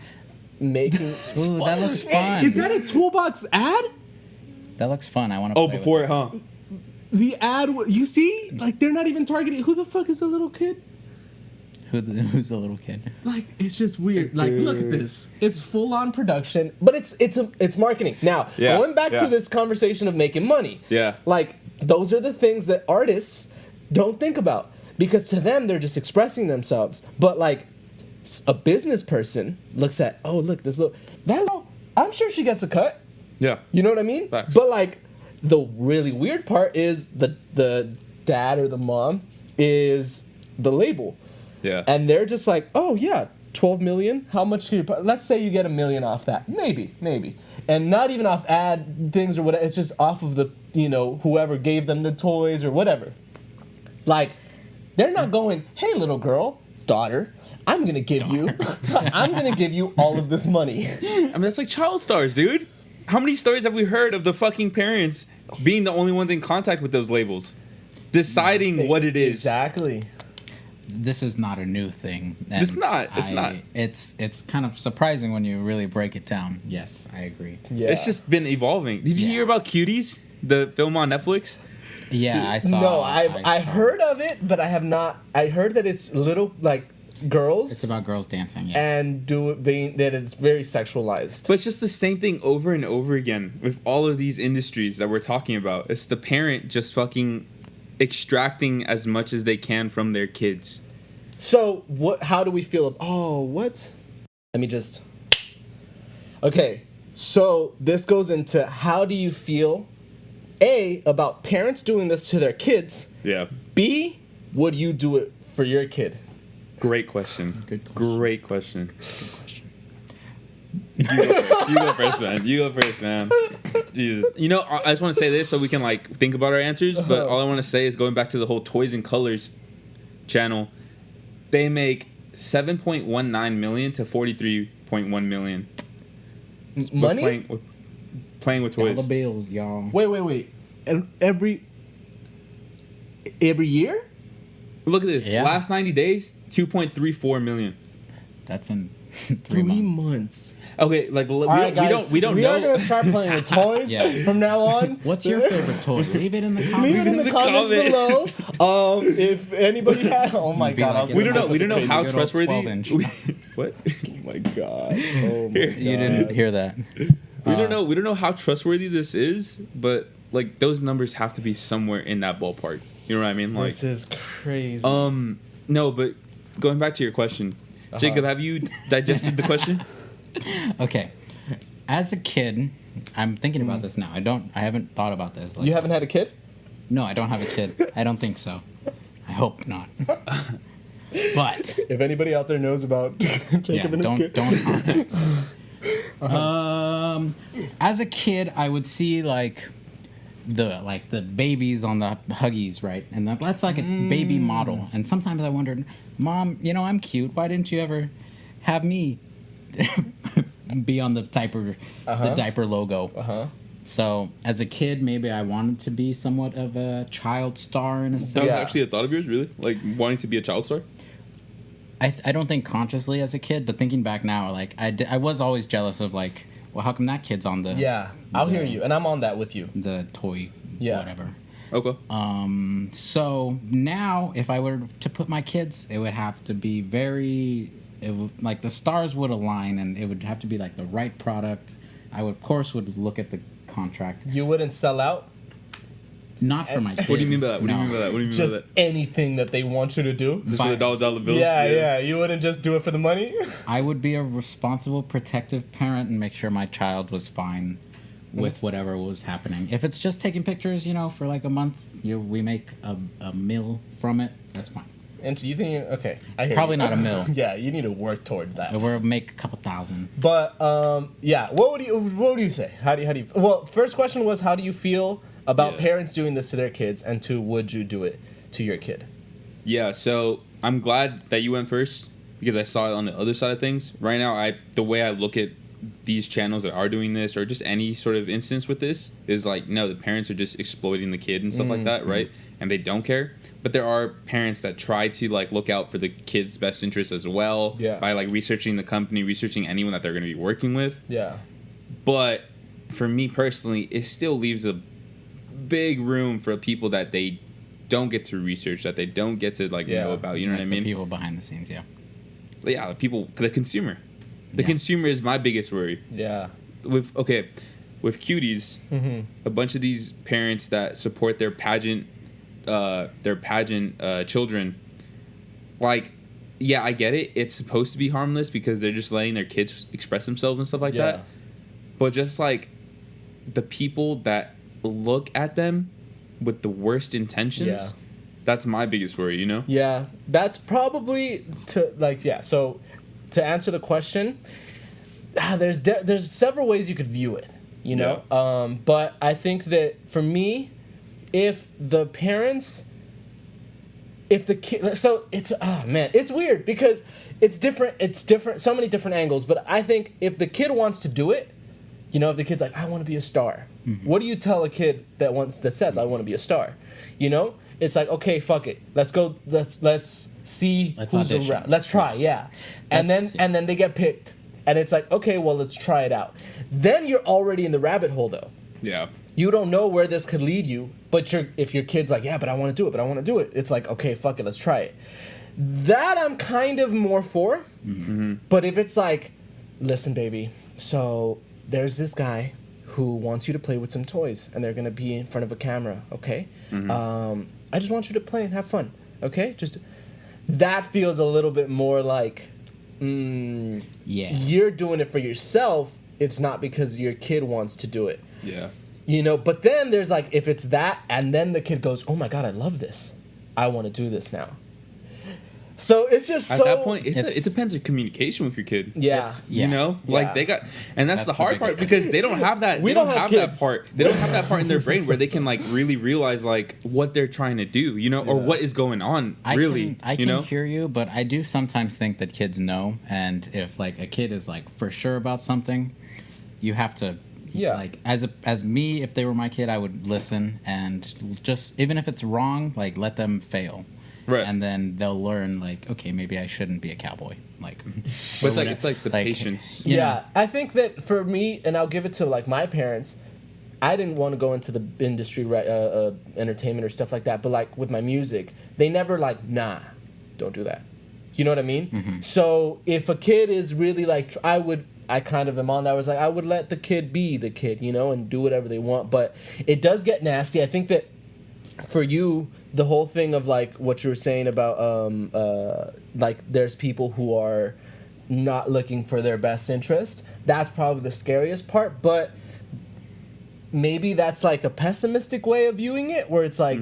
Making. Ooh, that looks fun. Is that a toolbox ad? That looks fun. I want to. Oh, play before with it, huh? The ad, you see? Like, they're not even targeting. Who the fuck is a little kid? Who's the little kid? Like, it's just weird. Like, look at this. It's full on production, but it's marketing. Now, Yeah, going back yeah. to this conversation of making money. Yeah. Like, those are the things that artists don't think about. because to them they're just expressing themselves. But like a business person looks at, oh look, this little, I'm sure she gets a cut. Yeah. You know what I mean? Facts. But like the really weird part is the dad or the mom is the label. Yeah. And they're just like, oh yeah, 12 million. How much can you put? Let's say you get $1 million off that. Maybe. And not even off ad things or whatever. It's just off of the, whoever gave them the toys or whatever. Like, they're not going, hey little girl, daughter, I'm gonna give you all of this money. I mean, that's like child stars, dude. How many stories have we heard of the fucking parents being the only ones in contact with those labels? Deciding what it is. Exactly. This is not a new thing. It's not. It's kind of surprising when you really break it down. Yes, I agree. Yeah. It's just been evolving. Did you hear about Cuties, the film on Netflix? Yeah, I saw. No, I heard of it, but I have not. I heard that it's little like girls. It's about girls dancing. Yeah. And that it's very sexualized. But it's just the same thing over and over again with all of these industries that we're talking about. It's the parent just fucking extracting as much as they can from their kids. So what? How do we feel? What? Let me just. Okay, so this goes into how do you feel? A, about parents doing this to their kids. Yeah. B, would you do it for your kid? Great question. Good question. Great question. Good question. You go first. You go first, man. You go first, man. Jesus. I just want to say this so we can like think about our answers. But all I want to say is going back to the whole Toys and Colors channel. They make $7.19 million to $43.1 million. Money? Playing with toys. Dollar bills, y'all. Wait. And every year? Look at this. Yeah. Last 90 days, 2.34 million. That's in 3 months. Okay, like we don't We know. are gonna start playing with toys Yeah. from now on. What's your favorite toy? Leave it in the comments. Leave it in the comments below. If anybody had, oh my It'd be god, like I was We gonna don't know. say We don't know something how Good old trustworthy. 12-inch. What? crazy. Oh my god. Oh my god. You didn't hear that. We don't know. We don't know how trustworthy this is, but like those numbers have to be somewhere in that ballpark. You know what I mean? Like, This is crazy. no, but going back to your question, Jacob, have you digested the question? Okay. As a kid, I'm thinking about this now. I haven't thought about this. Like, You haven't had a kid? No, I don't have a kid. I don't think so. I hope not. But If anybody out there knows about Jacob and his kid. don't contact me. As a kid, I would see like the babies on the Huggies, right? And that's like a baby model. And sometimes I wondered, Mom, I'm cute. Why didn't you ever have me be on the diaper logo? So as a kid, maybe I wanted to be somewhat of a child star in a sense. That was Yeah. actually a thought of yours, really? Like wanting to be a child star? I don't think consciously as a kid, but thinking back now, like I was always jealous of like, well, how come that kid's on the I'll hear you, and I'm on that with you. the toy whatever. Okay. So now, if I were to put my kids, it would have to be like the stars would align, and it would have to be like the right product. I would, of course, look at the contract. You wouldn't sell out? Not for my kids. What do you mean by that? What do you No. mean by that? What do you mean Just by that? anything that they want you to do? Just for the dollar bills? Yeah. You wouldn't just do it for the money? I would be a responsible, protective parent and make sure my child was fine with whatever was happening. If it's just taking pictures, for like a month, we make a meal from it. That's fine. And do you think okay? I hear Probably you. not a mil. Yeah, you need to work towards that. We'll make a couple thousand. But what would you say? How do you? Well, first question was how do you feel about parents doing this to their kids, and would you do it to your kid? Yeah, so I'm glad that you went first because I saw it on the other side of things. Right now, the way I look at these channels that are doing this or just any sort of instance with this is like, no, the parents are just exploiting the kid and stuff like that, right? And they don't care. But there are parents that try to like look out for the kid's best interest as well by like researching the company, researching anyone that they're going to be working with. Yeah. But for me personally, it still leaves a big room for people that they don't get to research, that they don't get to like know about. You know what I mean? The people behind the scenes, yeah. Yeah, the consumer. The consumer is my biggest worry. Yeah. With Cuties, a bunch of these parents that support their pageant children like, yeah, I get it. It's supposed to be harmless because they're just letting their kids express themselves and stuff like that. But just like the people that look at them with the worst intentions, that's my biggest worry, you know? Yeah, that's probably so to answer the question, there's several ways you could view it, you know? But I think that for me, if the kid, so it's, it's weird because it's different, so many different angles, but I think if the kid wants to do it, you know, if the kid's like, I want to be a star, what do you tell a kid that says, I want to be a star? You know? It's like, okay, fuck it. Let's go. Let's see who's audition. around. Let's try, and then they get picked, and it's like, okay, well, let's try it out. Then you're already in the rabbit hole, though. Yeah. You don't know where this could lead you, but if your kid's like, yeah, but I want to do it, it's like, okay, fuck it, let's try it. That I'm kind of more for. Mm-hmm. But if it's like, listen, baby, so there's this guy who wants you to play with some toys, and they're gonna be in front of a camera, okay? Mm-hmm. I just want you to play and have fun, okay? Just that feels a little bit more like, you're doing it for yourself. It's not because your kid wants to do it. Yeah. You know, but then there's like, if it's that, and then the kid goes, oh my God, I love this. I want to do this now. So it's just at that point, it depends on communication with your kid. Yeah. You know, like they got, and that's the hard part because they don't have that. They don't have that part. They don't have that part in their brain where they can like really realize like what they're trying to do, you know, or what is going on. I can hear you, but I do sometimes think that kids know, and if like a kid is like for sure about something, you have to. Yeah. Like as me, if they were my kid, I would listen and just even if it's wrong, like let them fail. Right. And then they'll learn like, okay, maybe I shouldn't be a cowboy. Like, but it's like the patience. Yeah, I think that for me, and I'll give it to like my parents. I didn't want to go into the industry, entertainment or stuff like that. But like with my music, they never like, nah, don't do that. You know what I mean? Mm-hmm. So if a kid is really like, I kind of am on that. I was like, I would let the kid be the kid, you know, and do whatever they want. But it does get nasty. I think that for you, the whole thing of like what you were saying about like there's people who are not looking for their best interest. That's probably the scariest part. But maybe that's like a pessimistic way of viewing it, where it's like,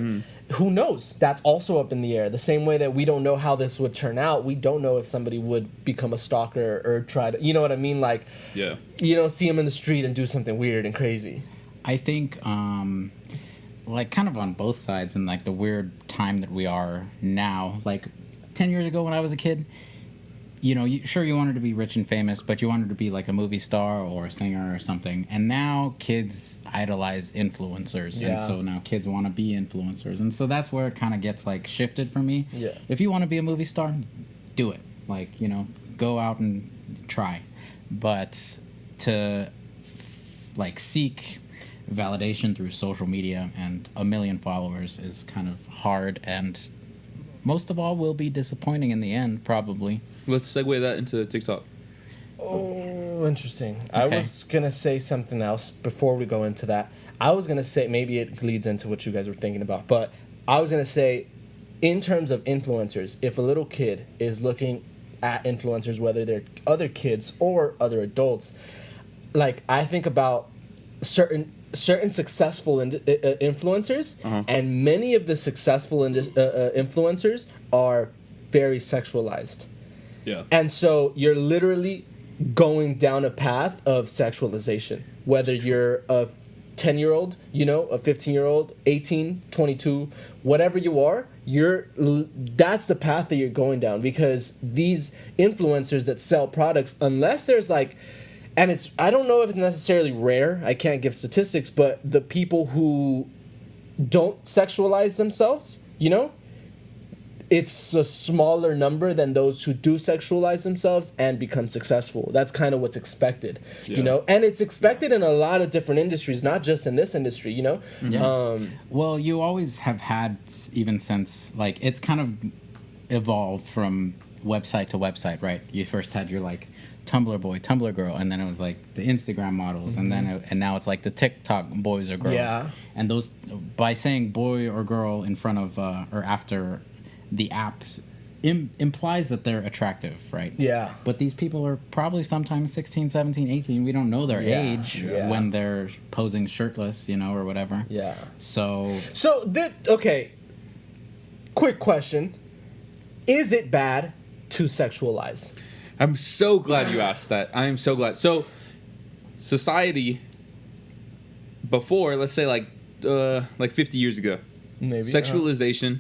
who knows? That's also up in the air. The same way that we don't know how this would turn out. We don't know if somebody would become a stalker or try to, you know what I mean? Like, you don't see him in the street and do something weird and crazy. I think, like, kind of on both sides, and like the weird time that we are now. Like 10 years ago when I was a kid, you know, you wanted to be rich and famous, but you wanted to be like a movie star or a singer or something. And now kids idolize influencers, and so now kids want to be influencers, and so that's where it kind of gets like shifted for me. Yeah. If you want to be a movie star, do it. Like, you know, go out and try, but to like seek validation through social media and a million followers is kind of hard, and most of all will be disappointing in the end, probably. Let's segue that into TikTok. Oh, interesting. Okay. I was going to say something else before we go into that. I was going to say, maybe it leads into what you guys were thinking about, but I was going to say, in terms of influencers, if a little kid is looking at influencers, whether they're other kids or other adults, like I think about certain successful influencers, and many of the successful influencers are very sexualized. Yeah. And so you're literally going down a path of sexualization, whether you're a 10-year-old, you know, a 15-year-old, 18, 22, whatever you are, that's the path that you're going down, because these influencers that sell products, unless there's like, and it's, I don't know if it's necessarily rare, I can't give statistics, but the people who don't sexualize themselves, you know, it's a smaller number than those who do sexualize themselves and become successful. That's kind of what's expected, you know? And it's expected in a lot of different industries, not just in this industry, you know? Yeah. Well, you always have had, even since, like, it's kind of evolved from website to website, right? You first had your, like, Tumblr boy, Tumblr girl, and then it was like the Instagram models, and then and now it's like the TikTok boys or girls. Yeah. And those, by saying boy or girl in front of or after the app implies that they're attractive, right? Yeah. But these people are probably sometimes 16, 17, 18. We don't know their age when they're posing shirtless, or whatever. Yeah. So okay. Quick question. Is it bad to sexualize? I'm so glad you asked that. I am so glad. So, society before, let's say like 50 years ago, Maybe sexualization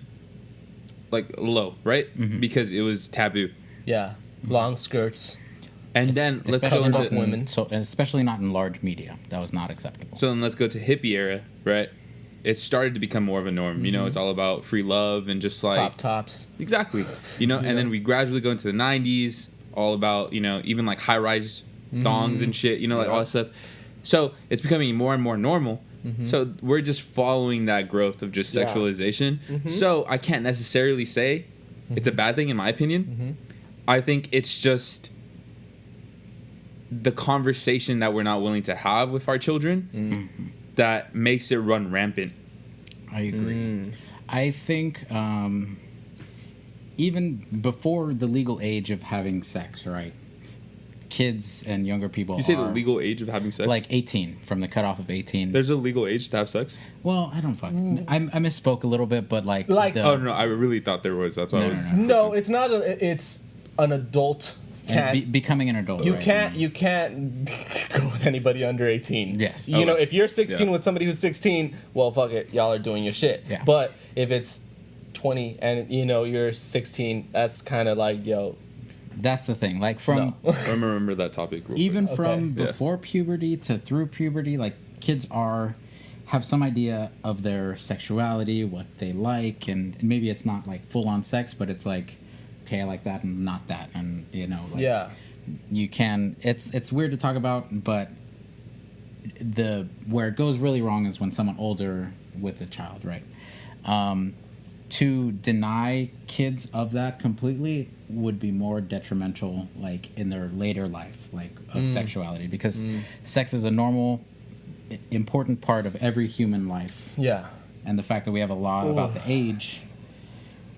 low, right? Mm-hmm. Because it was taboo. Yeah. Long skirts. And then let's go especially into not women. So especially not in large media. That was not acceptable. So then let's go to hippie era, right? It started to become more of a norm. It's all about free love and just like Pop tops. exactly. And then we gradually go into the 90s, all about, even like high-rise thongs and shit, all that stuff. So it's becoming more and more normal. So we're just following that growth of just sexualization. So I can't necessarily say it's a bad thing in my opinion. I think it's just the conversation that we're not willing to have with our children that makes it run rampant. I agree. I think even before the legal age of having sex, right? Kids and younger people. You say the legal age of having sex? Like 18, from the cutoff of 18. There's a legal age to have sex? Well, I don't fucking. I misspoke a little bit, but oh no, I really thought there was. That's why I was. No, it's not. It's an adult. Becoming an adult. You right? can't go with anybody under 18. Yes. If you're 16 with somebody who's 16, well, fuck it, y'all are doing your shit. Yeah. But if it's 20 and you're 16, that's kind of like, yo. That's the thing. Like from I remember that topic. Even quick. from before puberty to through puberty, like kids have some idea of their sexuality, what they like, and maybe it's not like full on sex, but it's like, okay, I like that and not that, and you can. It's weird to talk about, but where it goes really wrong is when someone older with a child, right? To deny kids of that completely would be more detrimental, like in their later life, like of sexuality, because sex is a normal, important part of every human life. Yeah. And the fact that we have a law about the age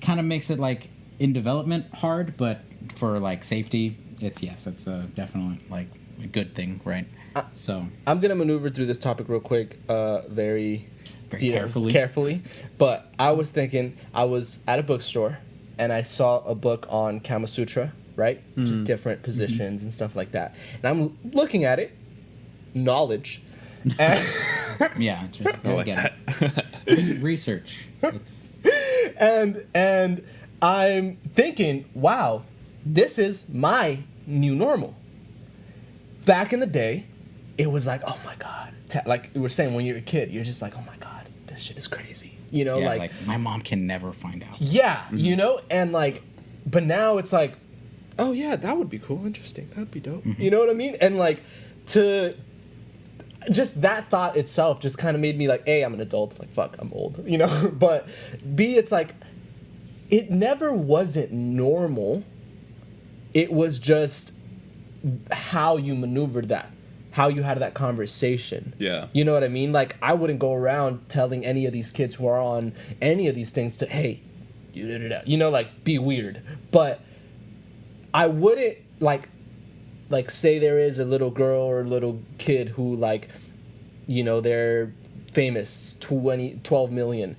kind of makes it like in development hard, but for like safety, it's a definitely like a good thing, right? So I'm gonna maneuver through this topic real quick, very carefully. But I was thinking, I was at a bookstore and I saw a book on Kama Sutra, right? Just different positions and stuff like that. And I'm looking at it, knowledge. And yeah, just get it. Research. And I'm thinking, wow, this is my new normal. Back in the day, it was like, oh my God. Like we were saying, when you're a kid, you're just like, oh my God, this shit is crazy. Like my mom can never find out. Yeah, and like, but now it's like, oh yeah, that would be cool, interesting, that'd be dope. You know what I mean? And like, just that thought itself just kind of made me like, A, I'm an adult, like fuck, I'm old, but B, it's like, it never wasn't normal. It was just how you maneuvered that, how you had that conversation. Yeah. You know what I mean? Like, I wouldn't go around telling any of these kids who are on any of these things to, hey, like, be weird. But I wouldn't, like say there is a little girl or a little kid who, like, they're famous, 12 million.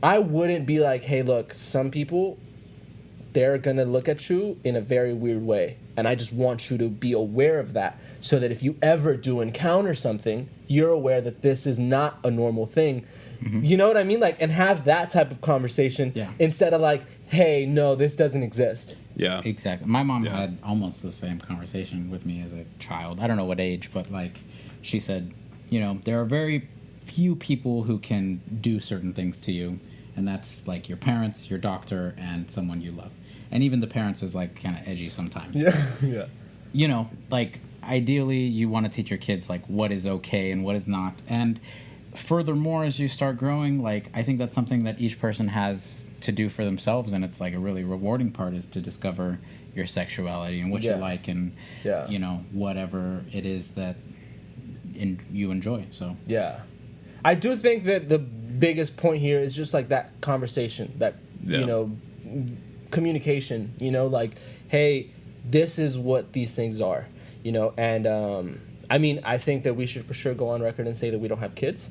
I wouldn't be like, hey, look, some people, they're going to look at you in a very weird way. And I just want you to be aware of that so that if you ever do encounter something, you're aware that this is not a normal thing. You know what I mean? Like, and have that type of conversation instead of like, hey, no, this doesn't exist. Yeah. Exactly. My mom had almost the same conversation with me as a child. I don't know what age, but like she said, there are very few people who can do certain things to you. And that's like your parents, your doctor, and someone you love. And even the parents is like kind of edgy sometimes. Yeah. Like ideally you want to teach your kids like what is okay and what is not. And furthermore, as you start growing, like I think that's something that each person has to do for themselves. And it's like a really rewarding part is to discover your sexuality and what you like and, whatever it is that you enjoy. So, yeah. I do think that the biggest point here is just like that conversation that communication, you know, like, hey, this is what these things are, you know, and I mean, I think that we should for sure go on record and say that we don't have kids,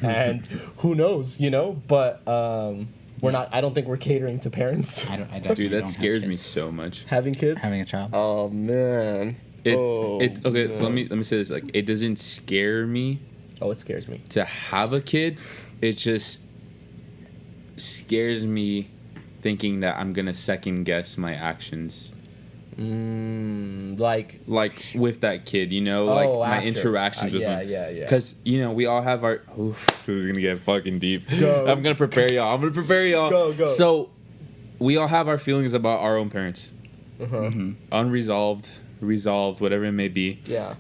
and who knows, you know, but we're not. I don't think we're catering to parents. I definitely Dude, that don't scares have me kids. so much. Having kids, Having a child. Oh man. Okay, man. so let me say this. Like, it doesn't scare me Oh, it scares me. to have a kid. It just scares me thinking that I'm gonna second guess my actions. Like, With that kid, you know, like my after. interactions with him. Yeah. Because, you know, we all have our. Oof, this is going to get fucking deep. Go. I'm going to prepare y'all. Go. So, we all have our feelings about our own parents. Unresolved, resolved, whatever it may be. Yeah.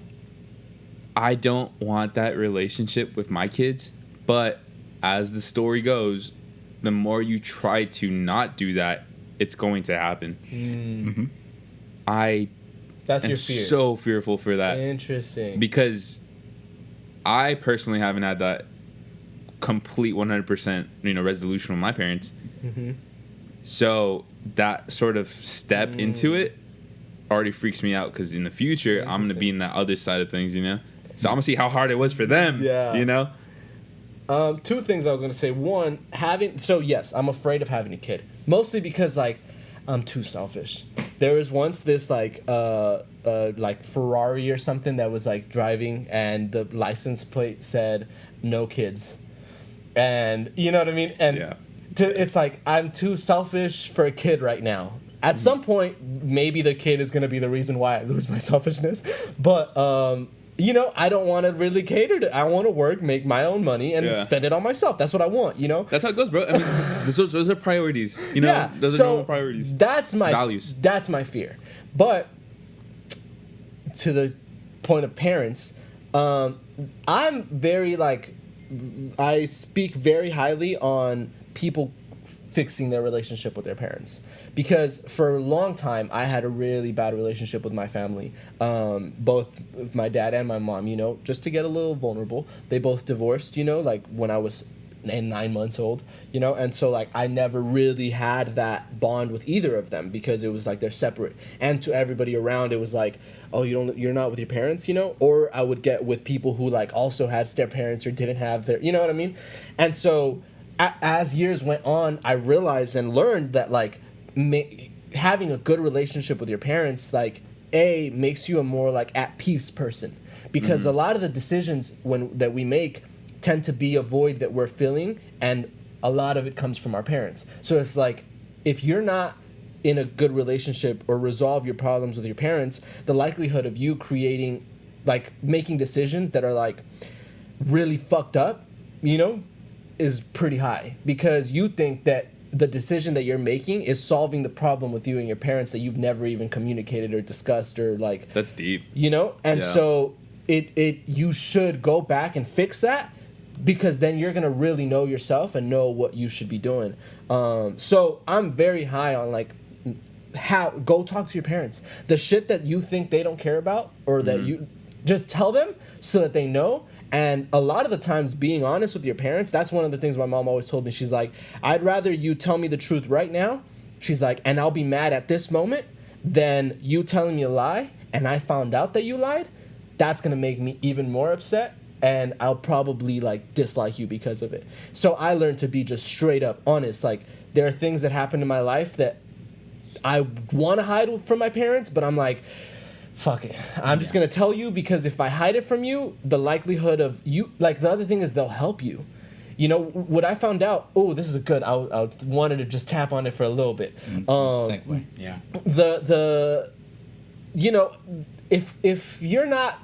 I don't want that relationship with my kids, but as the story goes, the more you try to not do that, it's going to happen. I That's am your fear. so fearful for that. Interesting. Because I personally haven't had that complete 100%, you know, resolution with my parents. So that sort of step into it already freaks me out, because in the future I'm gonna be in that other side of things, you know. So I'm gonna see how hard it was for them. Yeah. You know. Two things I was gonna say. One, yes, I'm afraid of having a kid, mostly because like I'm too selfish. There was once this like Ferrari or something that was like driving, and the license plate said no kids, and you know what I mean. And Yeah. It's like I'm too selfish for a kid right now. At some point, maybe the kid is gonna be the reason why I lose my selfishness, but you know, I don't want to really cater to. I want to work, make my own money, and spend it on myself. That's what I want, you know. That's how it goes, bro. I mean, those are priorities. You know, those are normal priorities. That's my values. That's my fear. But to the point of parents, I'm very like, I speak very highly on people fixing their relationship with their parents, because for a long time I had a really bad relationship with my family, both with my dad and my mom, you know. Just to get a little vulnerable, they both divorced, you know, like when I was 9 months old, you know. And so like I never really had that bond with either of them, because it was like they're separate, and to everybody around it was like, oh, you're not with your parents, you know. Or I would get with people who like also had step parents or didn't have their, you know what I mean. And so as years went on, I realized and learned that like having a good relationship with your parents, like, makes you a more like at peace person, because a lot of the decisions that we make tend to be a void that we're filling, and a lot of it comes from our parents. So it's like, if you're not in a good relationship or resolve your problems with your parents, the likelihood of you creating, like, making decisions that are like really fucked up, you know, is pretty high, because you think that the decision that you're making is solving the problem with you and your parents that you've never even communicated or discussed, or like, That's deep. you know. And Yeah. so you should go back and fix that, because then you're gonna really know yourself and know what you should be doing. So I'm very high on like, go talk to your parents. The shit that you think they don't care about, or that you just tell them so that they know. And a lot of the times, being honest with your parents, that's one of the things my mom always told me. She's like, I'd rather you tell me the truth right now. She's like, and I'll be mad at this moment, than you telling me a lie and I found out that you lied. That's going to make me even more upset, and I'll probably like dislike you because of it. So I learned to be just straight up honest. Like, there are things that happen in my life that I want to hide from my parents, but I'm like, fuck it, I'm just gonna tell you, because if I hide it from you, the likelihood of you, like, the other thing is they'll help you. You know, what I found out, this is a good, I wanted to just tap on it for a little bit. Segue. Yeah. The you know, if you're not,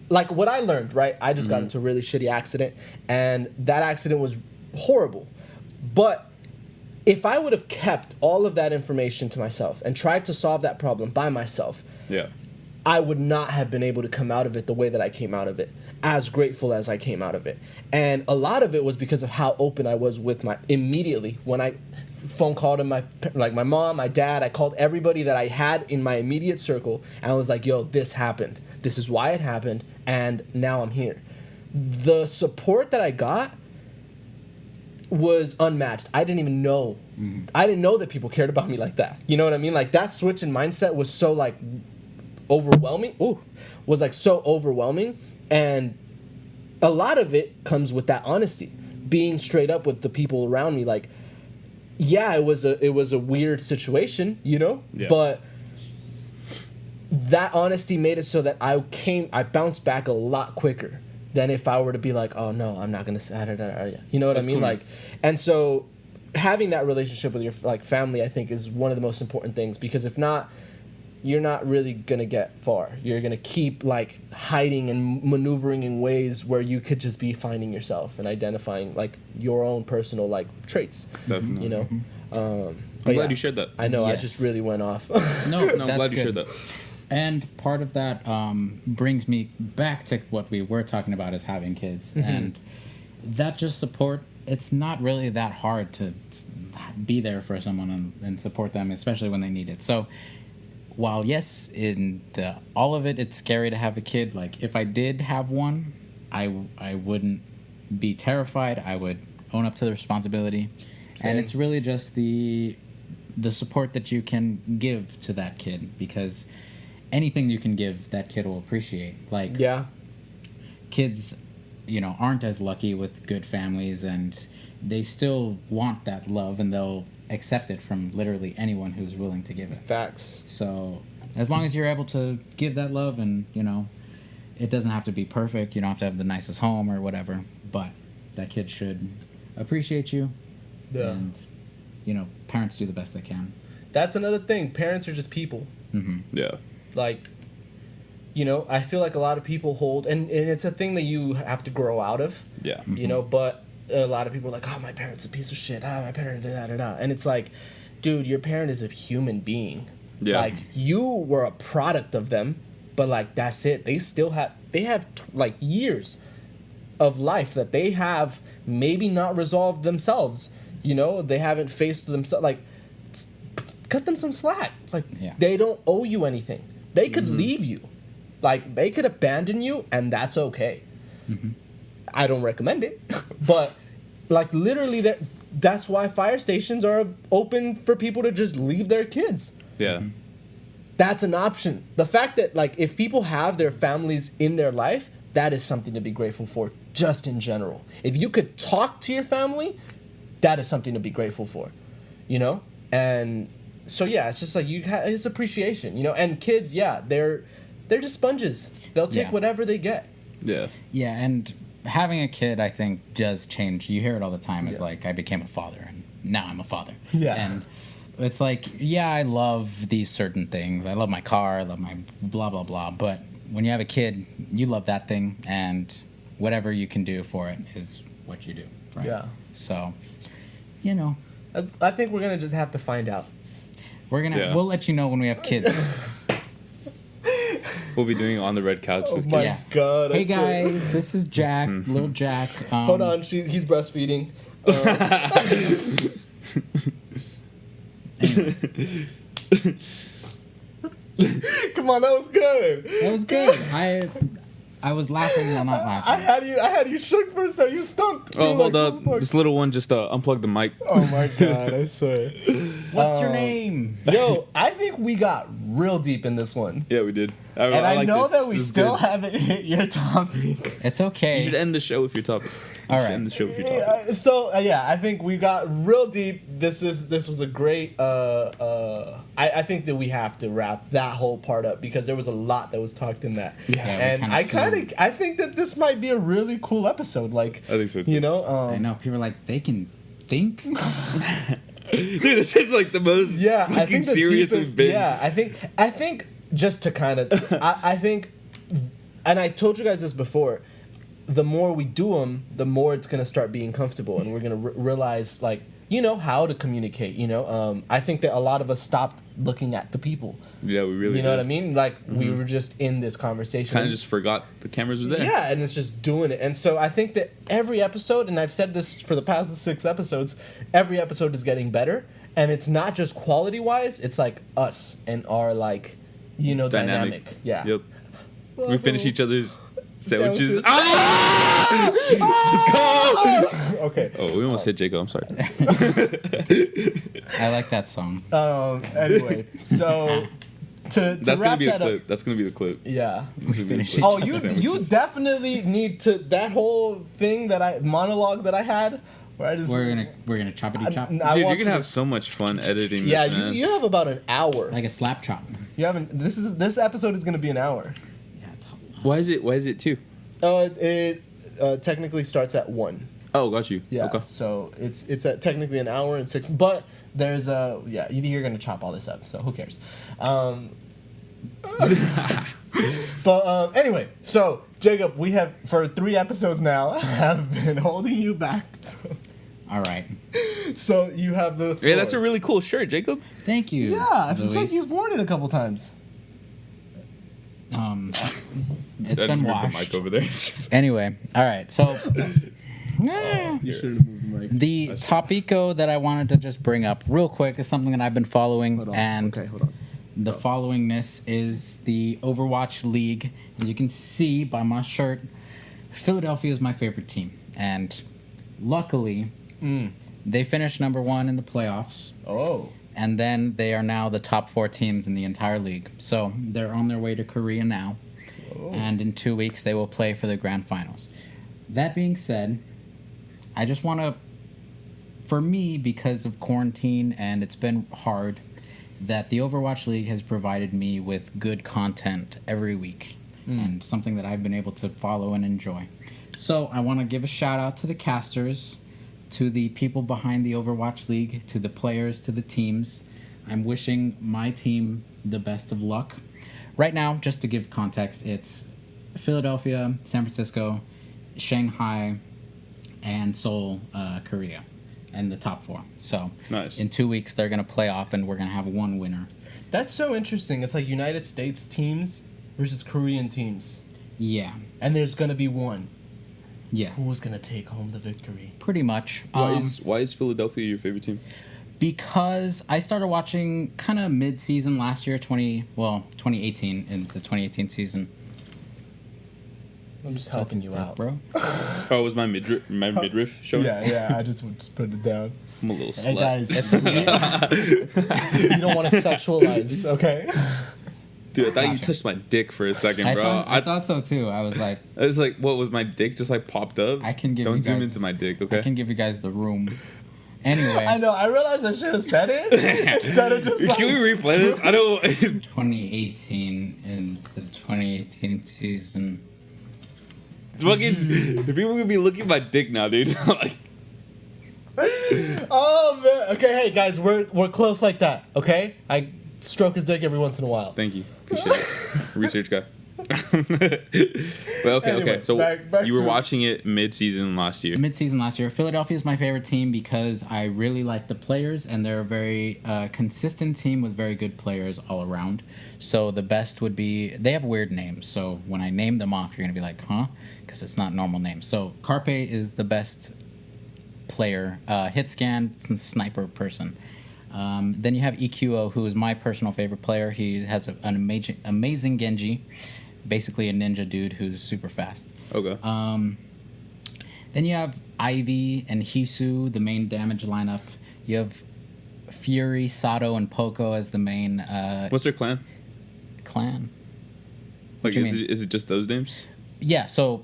like, what I learned, right? I just got into a really shitty accident, and that accident was horrible. But if I would have kept all of that information to myself and tried to solve that problem by myself, Yeah. I would not have been able to come out of it the way that I came out of it, as grateful as I came out of it. And a lot of it was because of how open I was with immediately when I phone called my mom, my dad. I called everybody that I had in my immediate circle, and I was like, yo, this happened. This is why it happened, and now I'm here. The support that I got was unmatched. I didn't even know I didn't know that people cared about me like that. You know what I mean? Like that switch in mindset was so like overwhelming. Was like so overwhelming, and a lot of it comes with that honesty, being straight up with the people around me. Like, yeah, it was a weird situation, you know, but that honesty made it so that I bounced back a lot quicker than if I were to be like, oh no, I'm not gonna say that. You know what I mean? Cool. Like, and so having that relationship with your like family, I think, is one of the most important things, because if not, you're not really gonna get far. You're gonna keep like hiding and maneuvering in ways where you could just be finding yourself and identifying like your own personal like traits. Definitely. You know. I'm glad you shared that. I know. Yes. I just really went off. No, I'm glad you shared that. And part of that brings me back to what we were talking about, is having kids. And that just support, it's not really that hard to be there for someone and support them, especially when they need it. So while yes, in all of it, it's scary to have a kid. Like if I did have one, I wouldn't be terrified. I would own up to the responsibility. Same. And it's really just the support that you can give to that kid, because anything you can give, that kid will appreciate. Like, kids, aren't as lucky with good families, and they still want that love, and they'll accept it from literally anyone who's willing to give it. Facts. So as long as you're able to give that love, and, it doesn't have to be perfect. You don't have to have the nicest home or whatever, but that kid should appreciate you. Yeah. And, parents do the best they can. That's another thing. Parents are just people. Mm-hmm. Yeah. Like, I feel like a lot of people hold, and it's a thing that you have to grow out of. Yeah. But a lot of people are like, oh, my parent's a piece of shit. My parent did that. And it's like, dude, your parent is a human being. Yeah. Like, you were a product of them, but, like, that's it. They still have, like, years of life that they have maybe not resolved themselves. They haven't faced themselves. Like, cut them some slack. Like, They don't owe you anything. They could leave you. Like, they could abandon you, and that's okay. Mm-hmm. I don't recommend it. But, like, literally, that's why fire stations are open for people to just leave their kids. Yeah. That's an option. The fact that, like, if people have their families in their life, that is something to be grateful for, just in general. If you could talk to your family, that is something to be grateful for. And so, yeah, it's just like it's appreciation, and kids, they're just sponges. They'll take whatever they get. Yeah. Yeah, and having a kid, I think, does change. You hear it all the time. It's like, I became a father, and now I'm a father. Yeah. And it's like, I love these certain things. I love my car. I love my blah, blah, blah. But when you have a kid, you love that thing, and whatever you can do for it is what you do. Right? Yeah. So, I think we're going to just have to find out. We'll let you know when we have kids. We'll be doing it on the red couch with my kids. God. Hey guys, this is Jack, little Jack. Hold on, he's breastfeeding. Come on, that was good. That was good. I was laughing while not laughing. I had you shook for a second. You stumped. Oh, hold up. This little one just unplugged the mic. Oh my God, I swear. What's your name? Yo, I think we got real deep in this one. Yeah, we did. I like know this. that we This is still good. haven't hit your topic. It's okay. You should end the show with your topic. All right. End the show with your topic. I think we got real deep. This was a great. I think that we have to wrap that whole part up, because there was a lot that was talked in that. Yeah, and I think that this might be a really cool episode. Like, I think so too. I know people are like, they can think. Dude, this is like the most I think the serious deepest, we've been. Yeah, I think just to kind of, I think, and I told you guys this before, the more we do them, the more it's gonna start being comfortable, and we're gonna realize, like, how to communicate. I think that a lot of us stopped looking at the people. Yeah, we really. You know did. what I mean? Like, we were just in this conversation. Kind of just forgot the cameras were there. Yeah, and it's just doing it. And so I think that every episode, and I've said this for the past 6 episodes, every episode is getting better. And it's not just quality-wise, it's like us and our, like, dynamic. Yeah. Yep. We finish each other's Sandwiches. Ah! Let's go. Okay. Oh, we almost hit Jacob. I'm sorry. I like that song. Anyway, so to That's gonna wrap be the that up, clip. That's gonna be the clip. yeah. Finish Oh, each you Sandwiches. definitely need to that whole thing monologue that I had where I just We're gonna choppity chop I Dude, want you're you gonna to- have so much fun editing yeah, this, man. you have about an hour. like a slap chop. You haven't. This episode is gonna be an hour. Yeah, it's Why is it 2? It technically starts at 1. Oh, got you. Yeah. Okay. So it's at technically an hour and 6. But there's you're gonna chop all this up. So who cares? But anyway, so Jacob, we have for 3 episodes now have been holding you back. all right. So you have the. Hey, that's a floor. really cool shirt, Jacob. Thank you. Yeah, I feel like Luis. you've worn it a couple times. It's I been just moved the washed. mic over there. Anyway, all right. So You should have moved the mic. the topico that I wanted to just bring up real quick is something that I've been following, and hold on. the followingness is the Overwatch League. As you can see by my shirt, Philadelphia is my favorite team, and luckily, they finished number 1 in the playoffs. Oh. And then they are now the top 4 teams in the entire league. So they're on their way to Korea now. And in 2 weeks, they will play for the grand finals. That being said, I just want to, for me, because of quarantine and it's been hard, that the Overwatch League has provided me with good content every week. And something that I've been able to follow and enjoy. So I want to give a shout out to the casters, to the people behind the Overwatch League, to the players, to the teams. I'm wishing my team the best of luck. Right now, just to give context, it's Philadelphia, San Francisco, Shanghai, and Seoul, Korea, and the top 4. So Nice. in 2 weeks, they're going to play off, and we're going to have one winner. That's so interesting. It's like United States teams versus Korean teams. Yeah. And there's going to be one. Yeah. Who's going to take home the victory? Pretty much. Why is Philadelphia your favorite team? Because I started watching kind of mid-season last year, 2018, in the 2018 season. I'm just helping you out. Bro. Oh, it was my midriff showing? Yeah, I just put it down. I'm a little Hey slut. guys, you don't want to sexualize, okay? Dude, I thought you touched my dick for a second, I bro. thought so too. I was like, I was like, what was my dick just like popped up? I can give Don't you zoom guys- into my dick, okay? I can give you guys the room. Anyway, I know, I realized I should have said it instead of just like... Can we replay this? I don't. 2018 in the 2018 season. Fucking, people are gonna be looking at my dick now, dude. Like, Oh, man. Okay, hey, guys, we're close like that, okay? I stroke his dick every once in a while. thank you, appreciate it. Research guy. But okay, Anyway, so back you were to- watching it mid-season last year. Mid-season last year, Philadelphia is my favorite team because I really like the players, and they're a very consistent team with very good players all around. So the best would be, they have weird names. So when I name them off, you're gonna be like, huh? Because it's not normal names. So Carpe is the best player, hit scan, sniper person. Then you have EQO, who is my personal favorite player. He has an amazing Genji, basically a ninja dude who's super fast. Okay. Then you have Ivy and Hisu, the main damage lineup. You have Fury, Sato, and Poco as the main What's their clan? clan. Like, do you is it just those names? Yeah, so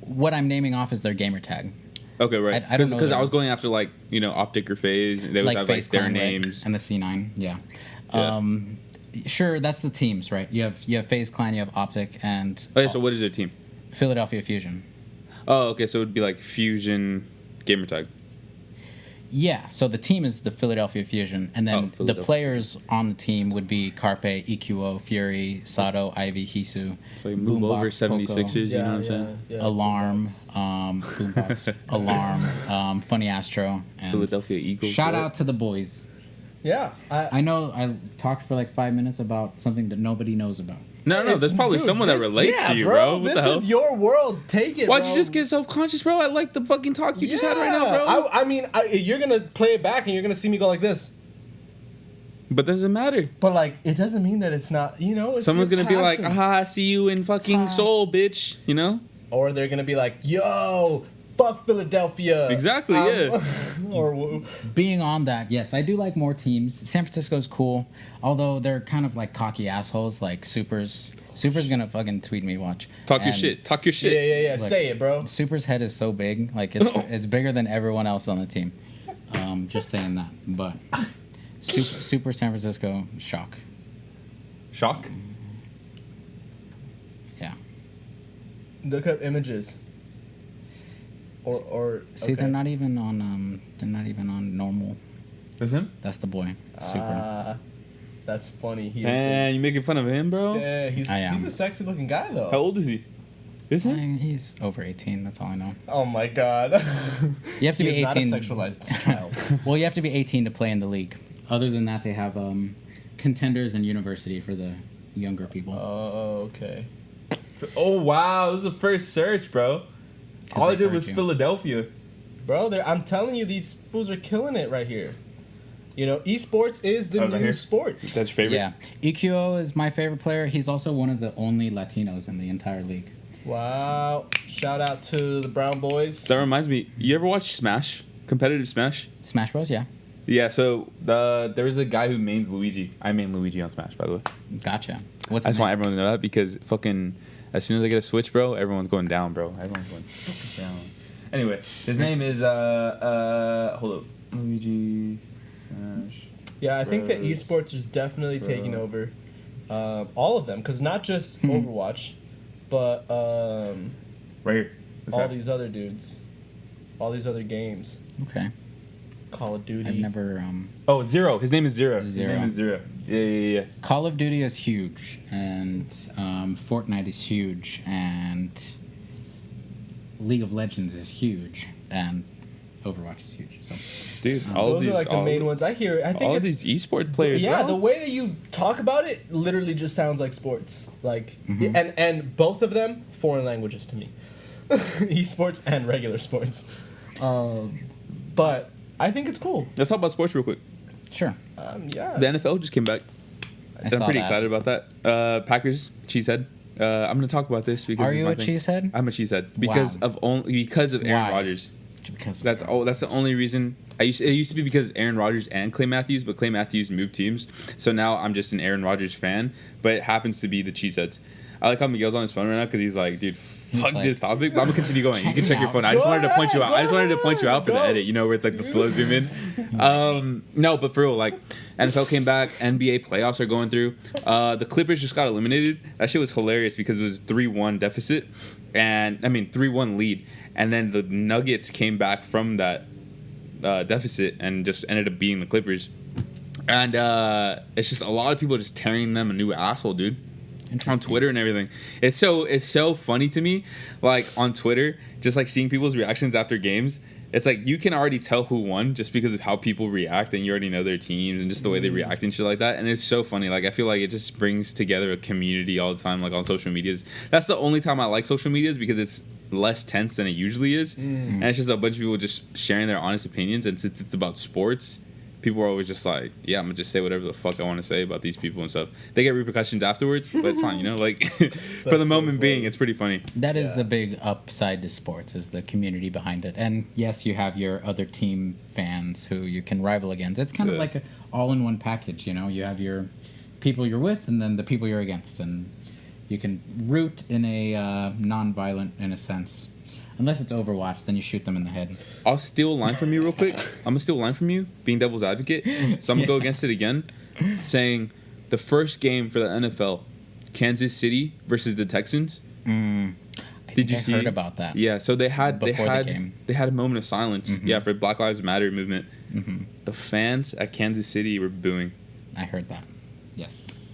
what I'm naming off is their gamer tag. Okay, right. I don't know Because I them. was going after like Optic or Phase. They would have like FaZe their Clan, right? names. And the C9, yeah. Yeah. Sure, that's the teams, right? You have FaZe Clan, you have Optic, and Okay, so what is their team? Philadelphia Fusion. Oh, okay, so it would be like Fusion Gamertag. Yeah, so the team is the Philadelphia Fusion, and Oh, then the Philadelphia players on the team would be Carpe, EQO, Fury, Sato, Ivy, Hisu. So like move Boombox, over Poco, 76ers, you know what I'm saying? Alarm, Boombox, Alarm, Funny Astro, and Philadelphia Eagles. shout right? out to the boys. Yeah. I know I talked for like 5 minutes about something that nobody knows about. No, there's probably Dude, someone that this- relates yeah, to you, bro. What This the hell? is your world. Take it, Why'd bro. you just get self-conscious, bro? I like the fucking talk you just had right now, bro. I mean, you're going to play it back and you're going to see me go like this. But doesn't matter. But, like, it doesn't mean that it's not, it's Someone's your gonna be like, passion. aha, I see you in fucking Seoul, bitch. You know? or they're gonna be like, "Yo, fuck Philadelphia." Exactly, yeah. Or Being on that, yes, I do like more teams. San Francisco's cool, although they're kind of like cocky assholes. Like Super's gonna fucking tweet me. Watch. Talk your And shit. Talk your shit. yeah. Look, Say it, bro. Super's head is so big, like it's bigger than everyone else on the team. Just saying that, but Super San Francisco shock. Shock. Yeah. Look up images. Or See, okay. they're not even on normal. That's him? That's the boy. Super. That's funny. He Man, you making fun of him, bro? yeah, he's I am. a sexy looking guy though. How old is he? Is he? He's over 18. That's all I know. Oh my god. You have to be He is 18. not a sexualized child. Well, you have to be 18 to play in the league. Other than that, they have contenders and university for the younger people. Oh, okay. Oh, wow. This is the first search, bro. All I they did was hurt you. Philadelphia. Bro, I'm telling you, these fools are killing it right here. You know, esports is the Right new here? sports. That's your favorite? Yeah, EQO is my favorite player. He's also one of the only Latinos in the entire league. Wow. Shout out to the Brown Boys. That reminds me. You ever watch Smash? Competitive Smash? Smash Bros. Yeah, Yeah, so there is a guy who mains Luigi. I main Luigi on Smash, by the way. gotcha. What's I his just want name? everyone to know that because fucking as soon as I get a Switch, bro, everyone's going down, bro. Everyone's going down. Anyway, his name is hold up, Luigi Smash. Yeah, I think that Bros. esports is definitely taking over all of them, because not just Overwatch, but Right here. This all guy. these other dudes, all these other games. Okay, Call of Duty. I've never. Oh, Zero. His name is Zero. His Zero. name is Zero. Yeah. Call of Duty is huge, and Fortnite is huge, and League of Legends is huge, and Overwatch is huge. So Dude, all Those of these are like the main ones I hear. I think all of it's, these esport players. yeah, bro. the way that you talk about it literally just sounds like sports. Like, Mm-hmm. and both of them foreign languages to me, esports and regular sports. But I think it's cool. Let's talk about sports real quick. sure. Yeah. The NFL just came back. I So I'm saw pretty that. excited about that. Packers, cheesehead. I'm going to talk about this because Are it's you my a thing. cheesehead? I'm a cheesehead because Wow. because of Aaron Why? Rodgers. Because That's the only reason. It used to be because of Aaron Rodgers and Clay Matthews, but Clay Matthews moved teams, so now I'm just an Aaron Rodgers fan. But it happens to be the cheeseheads. I like how Miguel's on his phone right now because he's like, dude, fuck like, this topic. But I'm gonna continue going. You check can it check your out. phone. I just Go wanted to point you out. ahead, I just wanted to point you out for the go. edit. You know where it's like the slow zoom in. No, but for real, like NFL came back. NBA playoffs are going through. The Clippers just got eliminated. That shit was hilarious because it was 3-1 deficit, and 3-1 lead, and then the Nuggets came back from that deficit and just ended up beating the Clippers. And it's just a lot of people just tearing them a new asshole, dude. On Interesting. Twitter and everything. It's so funny to me, like on Twitter, just like seeing people's reactions after games. It's like you can already tell who won just because of how people react, and you already know their teams and just the way they react and shit like that. And it's so funny. Like I feel like it just brings together a community all the time, like on social medias. That's the only time I like social medias because it's less tense than it usually is, and it's just a bunch of people just sharing their honest opinions. And since it's about sports, people are always just like, yeah, I'm gonna just say whatever the fuck I want to say about these people and stuff. They get repercussions afterwards, but it's fine, you know. Like for the so moment being, funny. it's pretty funny. That is Yeah. a big upside to sports, is the community behind it. And yes, you have your other team fans who you can rival against. It's kind of Yeah. like an all-in-one package, you know? You have your people you're with and then the people you're against. And you can root in a non-violent, in a sense. Unless it's Overwatch, then you shoot them in the head. I'll steal a line from you real quick. I'm gonna steal a line from you, being devil's advocate. So I'm gonna go against it again, saying the first game for the NFL, Kansas City versus the Texans. I Did you I see? heard about that. Yeah. So they had Before the game. they had a moment of silence. Yeah, for Black Lives Matter movement. The fans at Kansas City were booing. I heard that. Yes.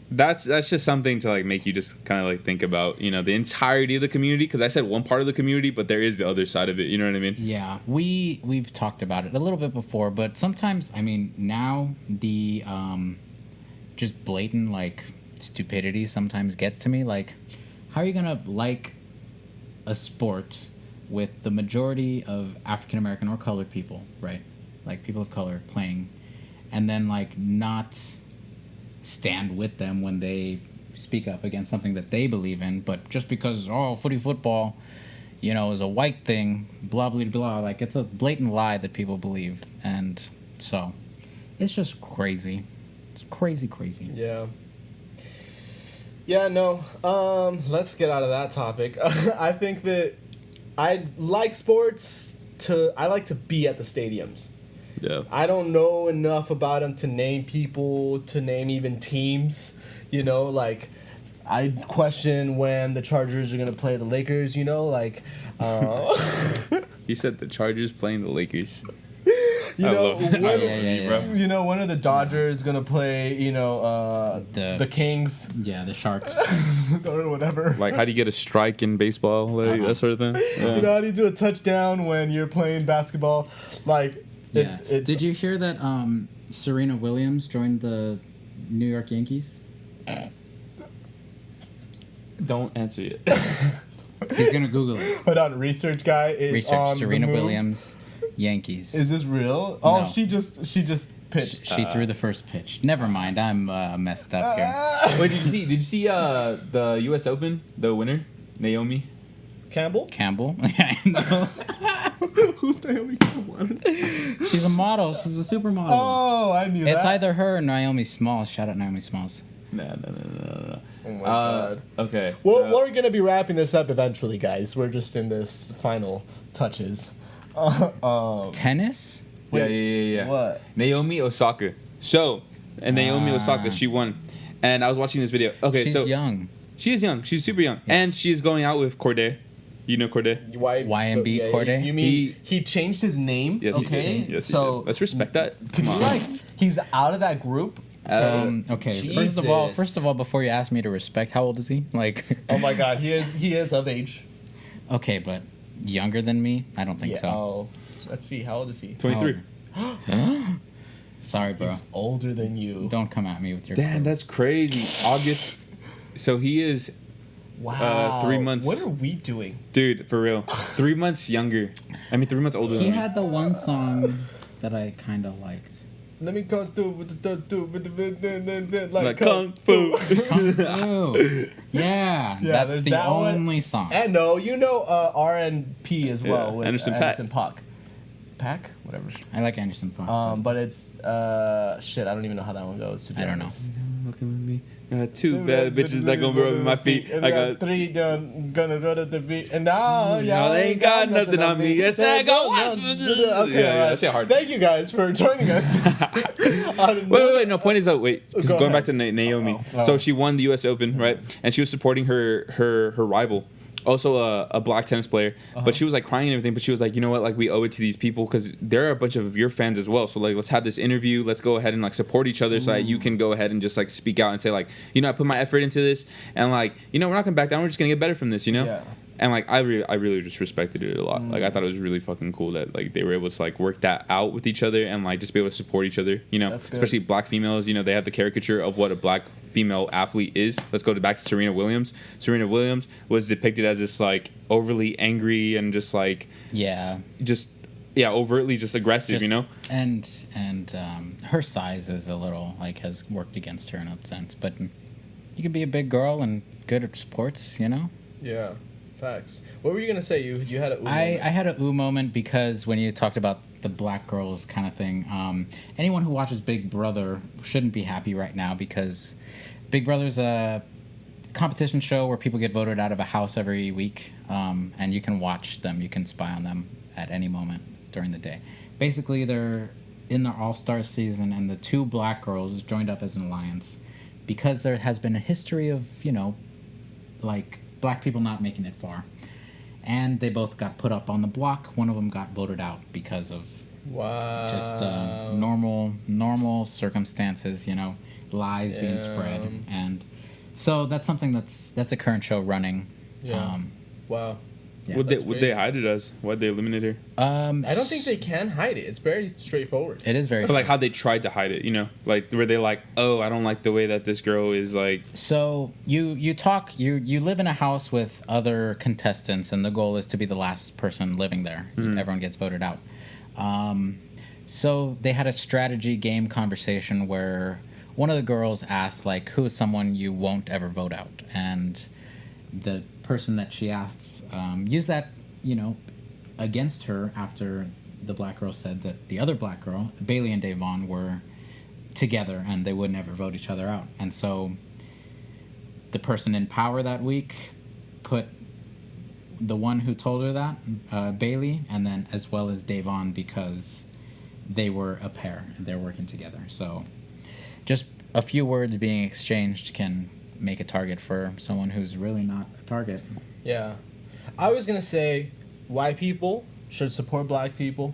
That's just something to like make you just kind of like think about, you know, the entirety of the community. Because I said one part of the community, but there is the other side of it. You know what I mean? Yeah, we've talked about it a little bit before, but sometimes, I mean, now the just blatant like stupidity sometimes gets to me. Like, how are you gonna like a sport with the majority of African American or colored people, right? Like people of color playing, and then like not stand with them when they speak up against something that they believe in, but just because football, is a white thing, blah blah blah, like it's a blatant lie that people believe, and so it's just crazy. It's crazy. Yeah. Yeah, no. Let's get out of that topic. I think that I like sports I like to be at the stadiums. Yeah. I don't know enough about them to name people, to name even teams. Like I question when the Chargers are gonna play the Lakers. He said the Chargers playing the Lakers. When are the Dodgers gonna play? The Kings. Yeah, the Sharks. Or whatever. Like, how do you get a strike in baseball? Like, that sort of thing. Yeah. How do you do a touchdown when you're playing basketball? Like, yeah. Did you hear that Serena Williams joined the New York Yankees? Don't answer it. He's gonna Google it. Hold on, research guy is Research on Serena the move. Williams, Yankees. Is this real? Oh, No. she just pitched. She threw the first pitch. Never mind, I'm messed up here. Wait, did you see the U.S. Open? The winner, Naomi Campbell? Campbell? Yeah, I know. Who's Naomi Campbell? She's a model. She's a supermodel. Oh, I knew that. It's either her or Naomi Smalls. Shout out Naomi Smalls. No. Oh my god. Okay. Well, we're gonna be wrapping this up eventually, guys. We're just in this final touches. Tennis? Yeah. What? Naomi Osaka. Naomi Osaka, she won. And I was watching this video. Okay, She's young. She is young. She's super young. Yeah. And she's going out with Corday. You know Corday? YMB Corday? You mean he changed his name? Yes, okay. Yes, so let's respect that. Could you he's out of that group? Okay. Jesus. First of all, before you ask me to respect, how old is he? Oh my God, he is of age. Okay, but younger than me? I don't think so. Oh, let's see. How old is he? 23. Sorry, bro. He's older than you. Don't come at me with your. Damn, that's crazy. August. So he is. Wow. 3 months. What are we doing, dude? For real, 3 months younger. 3 months older than me. He had the one song that I kind of liked. Let me come through with the like Kung Fu. Oh, yeah, that's the only song. And R&P as well with Anderson .Paak. Pack, whatever. I like Anderson .Paak. But it's shit. I don't even know how that one goes. I don't know. Looking with me. I got 2 bad bitches that gonna be rubbing my feet. I got 3 gonna run at the beat. And now y'all ain't got nothing on me. Yes, I got one. Okay, that shit hard. Thank you guys for joining us. Wait. No, point is though. Wait, going back to Naomi. Oh. So she won the U.S. Open, right? And she was supporting her rival. Also a black tennis player, but she was like crying and everything. But she was like, you know what, like we owe it to these people because there are a bunch of your fans as well. So like, let's have this interview. Let's go ahead and like support each other so that you can go ahead and just like speak out and say like, I put my effort into this, and like, we're not gonna back down. We're just gonna get better from this, Yeah. And like, I really just respected it a lot. Like, I thought it was really fucking cool that like they were able to like work that out with each other and like just be able to support each other. That's good. Especially black females. They have the caricature of what a black female athlete is. Let's go back to Serena Williams. Serena Williams was depicted as this like overly angry and just like overtly just aggressive, And her size is a little like has worked against her in a sense, but you can be a big girl and good at sports, Yeah, facts. What were you gonna say? You had a moment. I had a ooh moment because when you talked about the black girls kind of thing, anyone who watches Big Brother shouldn't be happy right now because Big Brother's a competition show where people get voted out of a house every week, and you can watch them, you can spy on them at any moment during the day. Basically, they're in their All-Star season, and the 2 black girls joined up as an alliance because there has been a history of, like black people not making it far. And they both got put up on the block. One of them got voted out because of just normal circumstances, lies being spread. And so that's something that's a current show running. Yeah. Wow. Yeah, Would they hide it as? Why'd they eliminate her? I don't think they can hide it. It's very straightforward. It is very. But like how they tried to hide it, like were they like, oh, I don't like the way that this girl is like. So you live in a house with other contestants, and the goal is to be the last person living there. Mm-hmm. Everyone gets voted out. So they had a strategy game conversation where one of the girls asked, like, who is someone you won't ever vote out? And the person that she asked used that, against her after the black girl said that the other black girl, Bailey and Davon, were together and they would never vote each other out. And so the person in power that week put the one who told her that, Bailey, and then as well as Davon, because they were a pair and they're working together. So just a few words being exchanged can make a target for someone who's really not a target. Yeah. I was going to say white people should support black people.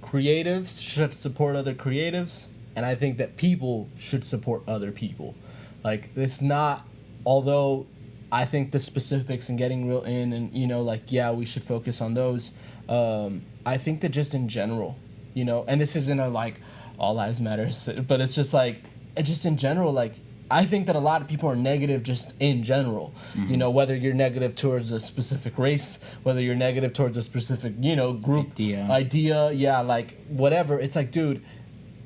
Creatives should support other creatives. And I think that people should support other people. Like, it's not, although I think the specifics and getting real in and, we should focus on those. I think that just in general, and this isn't a, like, all lives matter, but it's just, like, just in general, like, I think that a lot of people are negative just in general. Mm-hmm. Whether you're negative towards a specific race, whether you're negative towards a specific, group idea, yeah, like, whatever. It's like, dude,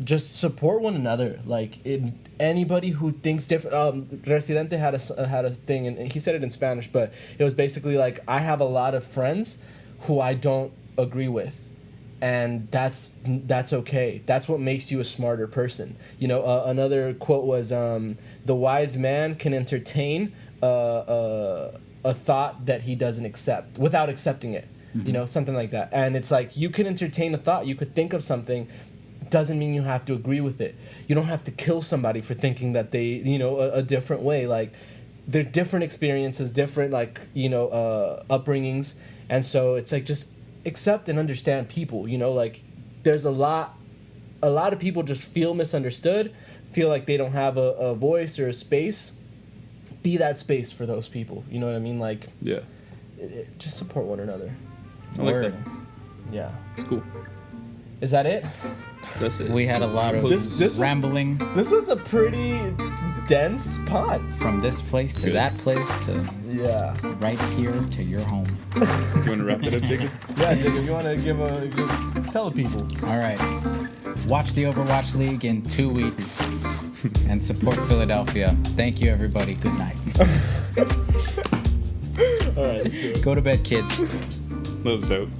just support one another. Like, anybody who thinks different. Residente had a thing, and he said it in Spanish, but it was basically like, I have a lot of friends who I don't agree with, and that's okay. That's what makes you a smarter person. Another quote was, the wise man can entertain a thought that he doesn't accept without accepting it. Mm-hmm. Something like that. And it's like, you can entertain a thought, you could think of something, doesn't mean you have to agree with it. You don't have to kill somebody for thinking that they, a different way. Like, they're different experiences, different, like, upbringings. And so it's like, just accept and understand people, like, there's a lot of people just feel misunderstood, feel like they don't have a voice or a space. Be that space for those people. You know what I mean? Like, yeah, just support one another. I like that. Yeah. It's cool. Is that it? That's it. We had a lot of rambling. This was a pretty dense pod. From this place to that place to right here to your home. Do you want to wrap it up, Jacob? Yeah, Jacob, you want to tell the people. All right. Watch the Overwatch League in 2 weeks and support Philadelphia. Thank you, everybody. Good night. All right. Go to bed, kids. That was dope.